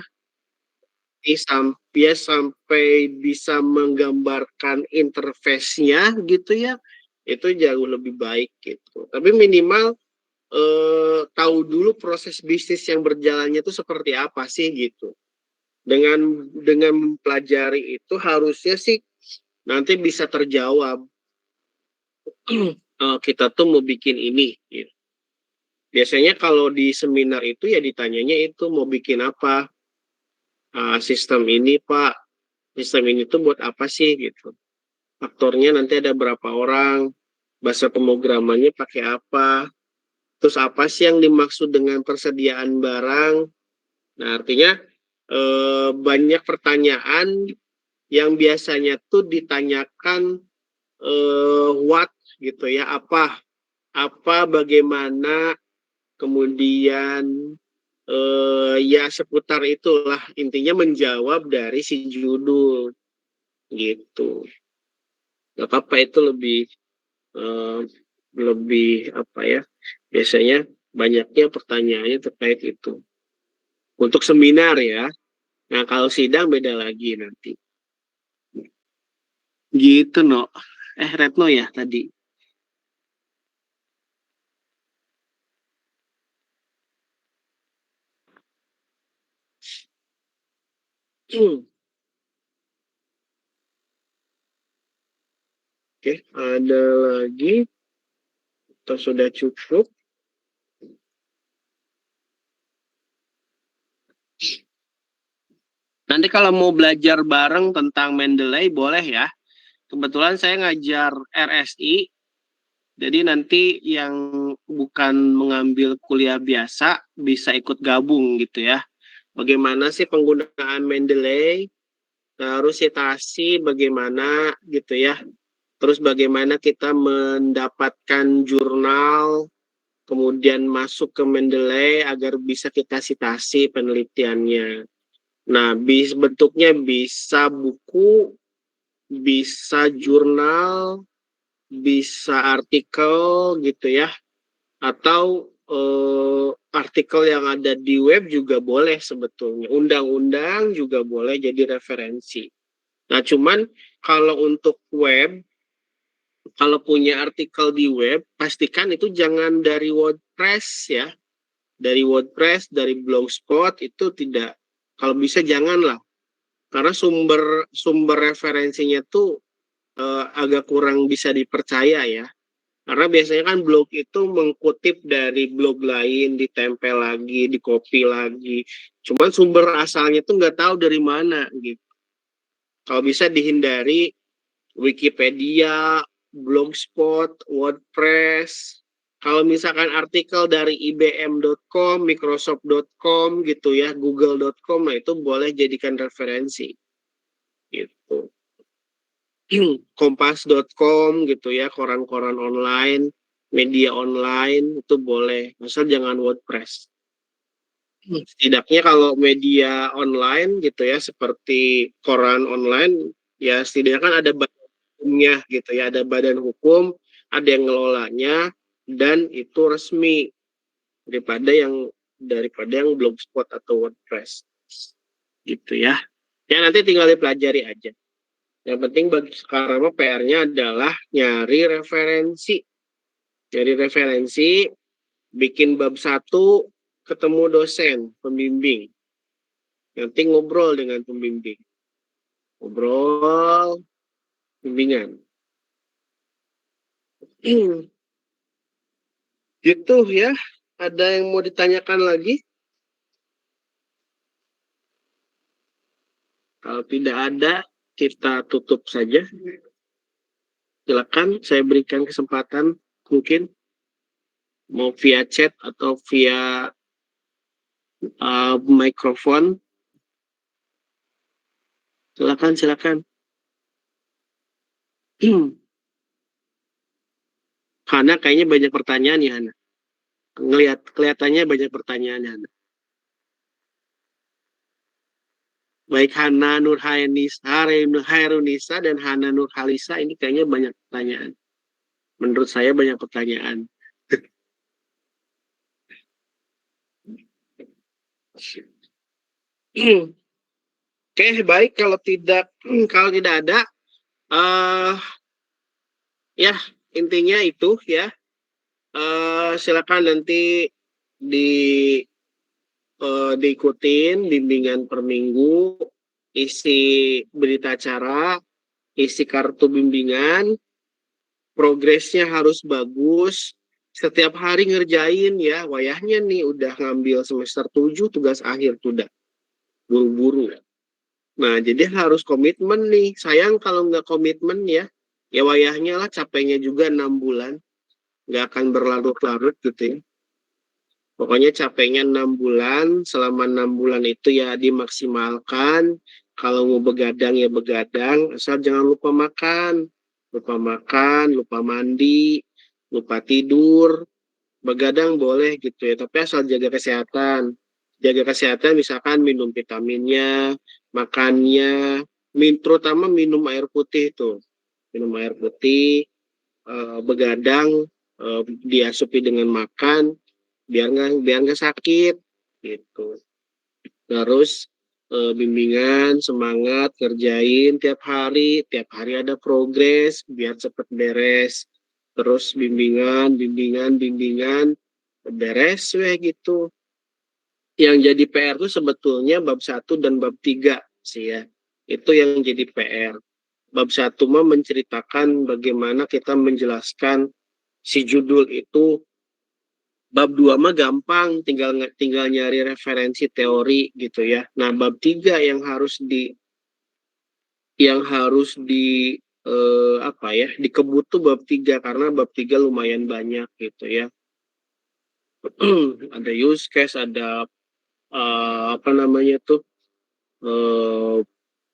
sampai bisa menggambarkan interface-nya gitu ya, itu jauh lebih baik gitu. Tapi minimal tahu dulu proses bisnis yang berjalannya itu seperti apa sih gitu. Dengan mempelajari itu harusnya sih nanti bisa terjawab. Kita tuh mau bikin ini gitu. Biasanya kalau di seminar itu ya ditanyanya itu mau bikin apa. Sistem ini Pak, sistem ini tuh buat apa sih gitu. Aktornya nanti ada berapa orang, bahasa pemrogramannya pakai apa, terus apa sih yang dimaksud dengan persediaan barang. Nah, artinya banyak pertanyaan yang biasanya tuh ditanyakan what gitu ya, apa bagaimana kemudian ya seputar itulah, intinya menjawab dari si judul gitu. Gak apa-apa, itu lebih apa ya, biasanya banyaknya pertanyaannya terkait itu untuk seminar ya. Nah kalau sidang beda lagi nanti gitu. Retno ya tadi. Oke, ada lagi atau sudah cukup? Nanti kalau mau belajar bareng tentang Mendeley boleh ya. Kebetulan saya ngajar RSI, jadi nanti yang bukan mengambil kuliah biasa bisa ikut gabung gitu ya. Bagaimana sih penggunaan Mendeley, terus citasi bagaimana gitu ya. Terus bagaimana kita mendapatkan jurnal, kemudian masuk ke Mendeley agar bisa kita citasi penelitiannya. Nah, bentuknya bisa buku, bisa jurnal, bisa artikel gitu ya, atau artikel yang ada di web juga boleh sebetulnya. Undang-undang juga boleh jadi referensi. Nah, cuman kalau untuk web, kalau punya artikel di web, pastikan itu jangan dari WordPress ya. Dari WordPress, dari Blogspot itu tidak, kalau bisa janganlah. Karena sumber referensinya tuh agak kurang bisa dipercaya ya. Karena biasanya kan blog itu mengkutip dari blog lain, ditempel lagi, di-copy lagi. Cuman sumber asalnya tuh nggak tahu dari mana gitu. Kalau bisa dihindari Wikipedia, Blogspot, WordPress. Kalau misalkan artikel dari IBM.com, Microsoft.com gitu ya, Google.com, nah itu boleh jadikan referensi. Gitu. Kompas.com gitu ya, koran-koran online, media online itu boleh, asal jangan WordPress. Setidaknya kalau media online gitu ya, seperti koran online, ya setidaknya kan ada hukumnya gitu ya, ada badan hukum, ada yang ngelolanya, dan itu resmi daripada yang Blogspot atau WordPress gitu ya. Ya nanti tinggal dipelajari aja. Yang penting bagi sekarang PR-nya adalah nyari referensi. Nyari referensi, bikin bab 1, ketemu dosen, pembimbing. Nanti ngobrol dengan pembimbing. Ngobrol, bimbingan. Gitu ya. Ada yang mau ditanyakan lagi? Kalau tidak ada, kita tutup saja. Silakan saya berikan kesempatan, mungkin mau via chat atau via mikrofon. Silakan. Hana kayaknya banyak pertanyaan ya, Hana. Kelihatannya banyak pertanyaan, Hana. Baik Hana Hairunisa dan Hana Nurhalisa ini kayaknya banyak pertanyaan. Menurut saya banyak pertanyaan. Oke, baik, kalau tidak ada, ya intinya itu ya. Silakan nanti diikutin bimbingan per minggu, isi berita acara, isi kartu bimbingan, progresnya harus bagus, setiap hari ngerjain ya. Wayahnya nih udah ngambil semester 7 tugas akhir tuh udah buru-buru. Nah jadi harus komitmen nih, sayang kalau nggak komitmen ya wayahnya lah, capeknya juga 6 bulan, nggak akan berlarut-larut gitu ya. Pokoknya capeknya 6 bulan, selama 6 bulan itu ya dimaksimalkan. Kalau mau begadang ya begadang, asal jangan lupa makan, lupa mandi, lupa tidur, begadang boleh gitu ya, tapi asal jaga kesehatan. Jaga kesehatan misalkan minum vitaminnya, makannya, terutama minum air putih tuh. Minum air putih, begadang, diasupi dengan makan, biar nggak sakit gitu. Terus bimbingan, semangat, kerjain tiap hari ada progres biar cepet beres. Terus bimbingan, beres weh gitu. Yang jadi PR tuh sebetulnya bab 1 dan bab 3 sih ya. Itu yang jadi PR. Bab 1 mah menceritakan bagaimana kita menjelaskan si judul itu. Bab 2 mah gampang, tinggal nyari referensi teori gitu ya. Nah, bab 3 apa ya, dikebut tuh bab 3 karena bab 3 lumayan banyak gitu ya. Ada use case, ada apa namanya tuh,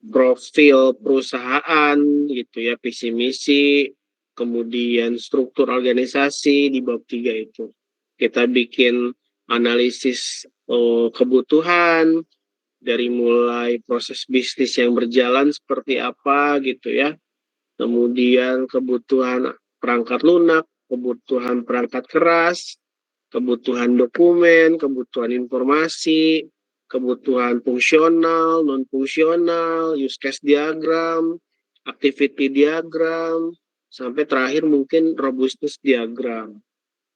profil perusahaan gitu ya, visi misi, kemudian struktur organisasi di bab 3 itu. Kita bikin analisis kebutuhan dari mulai proses bisnis yang berjalan seperti apa gitu ya. Kemudian kebutuhan perangkat lunak, kebutuhan perangkat keras, kebutuhan dokumen, kebutuhan informasi, kebutuhan fungsional, non-fungsional, use case diagram, activity diagram, sampai terakhir mungkin robustness diagram.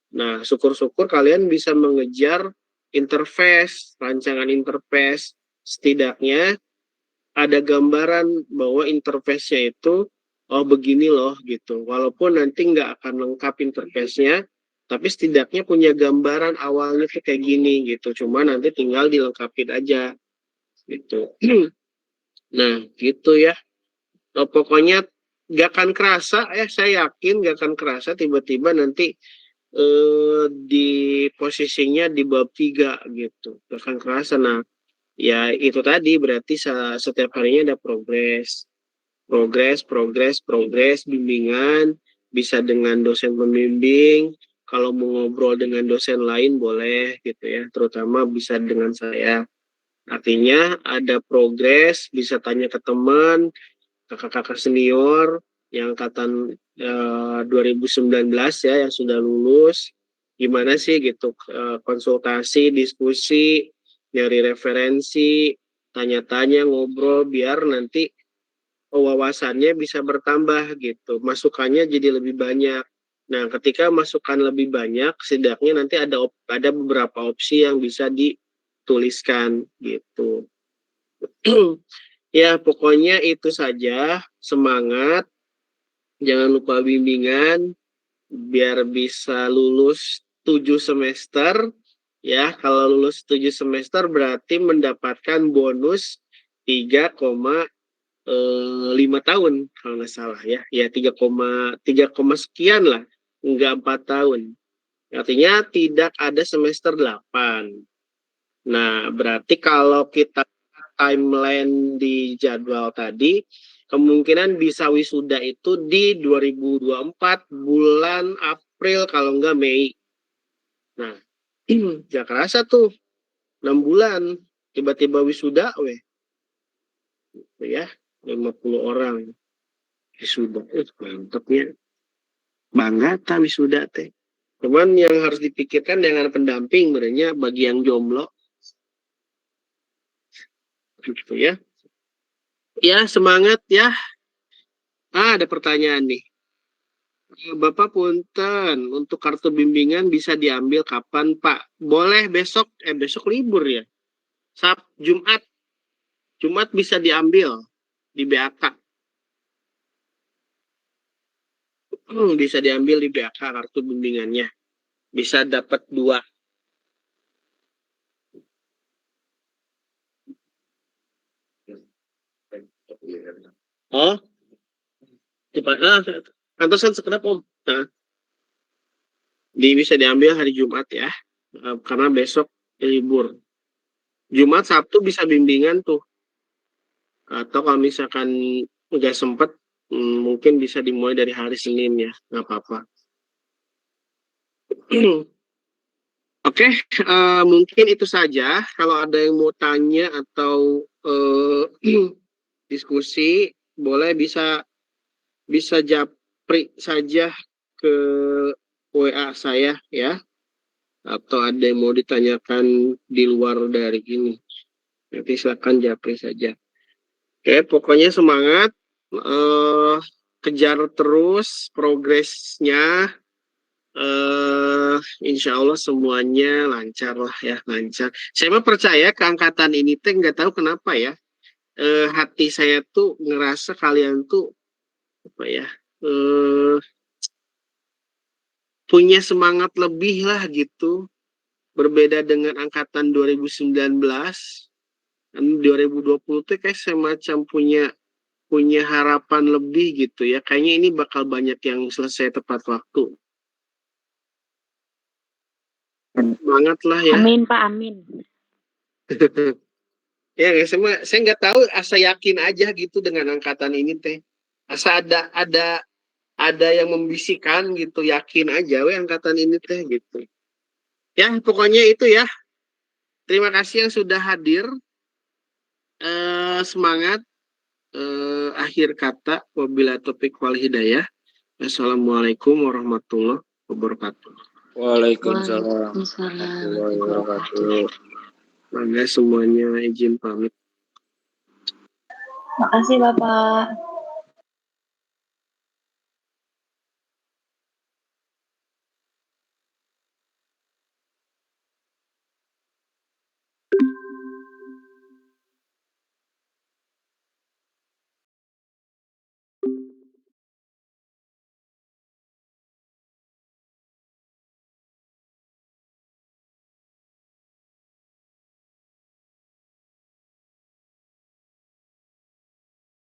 Nah, syukur-syukur kalian bisa mengejar interface, rancangan interface. Setidaknya ada gambaran bahwa interface-nya itu, oh begini loh gitu. Walaupun nanti nggak akan lengkap interface-nya, tapi setidaknya punya gambaran awalnya tuh kayak gini gitu. Cuma nanti tinggal dilengkapin aja gitu. Nah, gitu ya. Pokoknya nggak akan kerasa ya, saya yakin nggak akan kerasa tiba-tiba nanti di posisinya di bab 3 gitu. Gak akan kerasa. Nah, ya itu tadi berarti setiap harinya ada progres, bimbingan, bisa dengan dosen pembimbing, kalau mau ngobrol dengan dosen lain boleh gitu ya, terutama bisa dengan saya. Artinya ada progres, bisa tanya ke teman, kakak-kakak senior yang angkatan 2019 ya, yang sudah lulus, gimana sih gitu, konsultasi, diskusi, nyari referensi, tanya-tanya, ngobrol, biar nanti wawasannya bisa bertambah gitu, masukannya jadi lebih banyak. Nah, ketika masukan lebih banyak, setidaknya nanti ada beberapa opsi yang bisa dituliskan gitu. Ya, pokoknya itu saja. Semangat, jangan lupa bimbingan, biar bisa lulus 7 semester. Ya, kalau lulus 7 semester berarti mendapatkan bonus 3,5 tahun kalau nggak salah ya. Ya 3, sekian lah, nggak 4 tahun. Artinya tidak ada semester 8. Nah, berarti kalau kita timeline di jadwal tadi, kemungkinan bisa wisuda itu di 2024 bulan April kalau nggak Mei. Nah, gak kerasa tuh 6 bulan tiba-tiba wisuda weh. Ya, 50 orang wisuda. Mantapnya. Bangga tak wisuda teh. Cuman yang harus dipikirkan dengan pendamping sebenarnya bagi yang jomblo. Gitu ya. Ya, semangat ya. Ada pertanyaan nih. Bapak punten, untuk kartu bimbingan bisa diambil kapan, Pak? Boleh besok, besok libur ya. Jumat. Jumat bisa diambil di BAK. Bisa diambil di BAK kartu bimbingannya. Bisa dapat 2. Oh, cepat. Pantesan sekedap Om. Nah, bisa diambil hari Jumat ya, karena besok libur. Jumat, Sabtu bisa bimbingan tuh. Atau kalau misalkan nggak sempet, mungkin bisa dimulai dari hari Senin ya, nggak apa-apa. Oke, mungkin itu saja. Kalau ada yang mau tanya atau diskusi, boleh bisa japri saja ke WA saya ya. Atau ada yang mau ditanyakan di luar dari ini. Nanti silakan japri saja. Oke, pokoknya semangat. Kejar terus progresnya. Insya Allah semuanya lancar lah ya, lancar. Saya mah percaya keangkatan ini teh nggak tahu kenapa ya. Hati saya tuh ngerasa kalian tuh apa ya, punya semangat lebih lah gitu. Berbeda dengan angkatan 2019, 2020 tuh kayak semacam punya harapan lebih gitu ya. Kayaknya ini bakal banyak yang selesai tepat waktu. Semangat lah ya. Amin Pak, amin. Ya, saya nggak tahu, asa yakin aja gitu dengan angkatan ini teh. Asa ada yang membisikkan gitu, yakin aja we angkatan ini teh gitu. Ya, pokoknya itu ya. Terima kasih yang sudah hadir. Semangat. Akhir kata, wabillahi taufiq wal hidayah. Assalamualaikum warahmatullahi wabarakatuh. Waalaikumsalam. Waalaikumsalam warahmatullahi wabarakatuh. Mangga semuanya izin pamit. Makasih Bapak.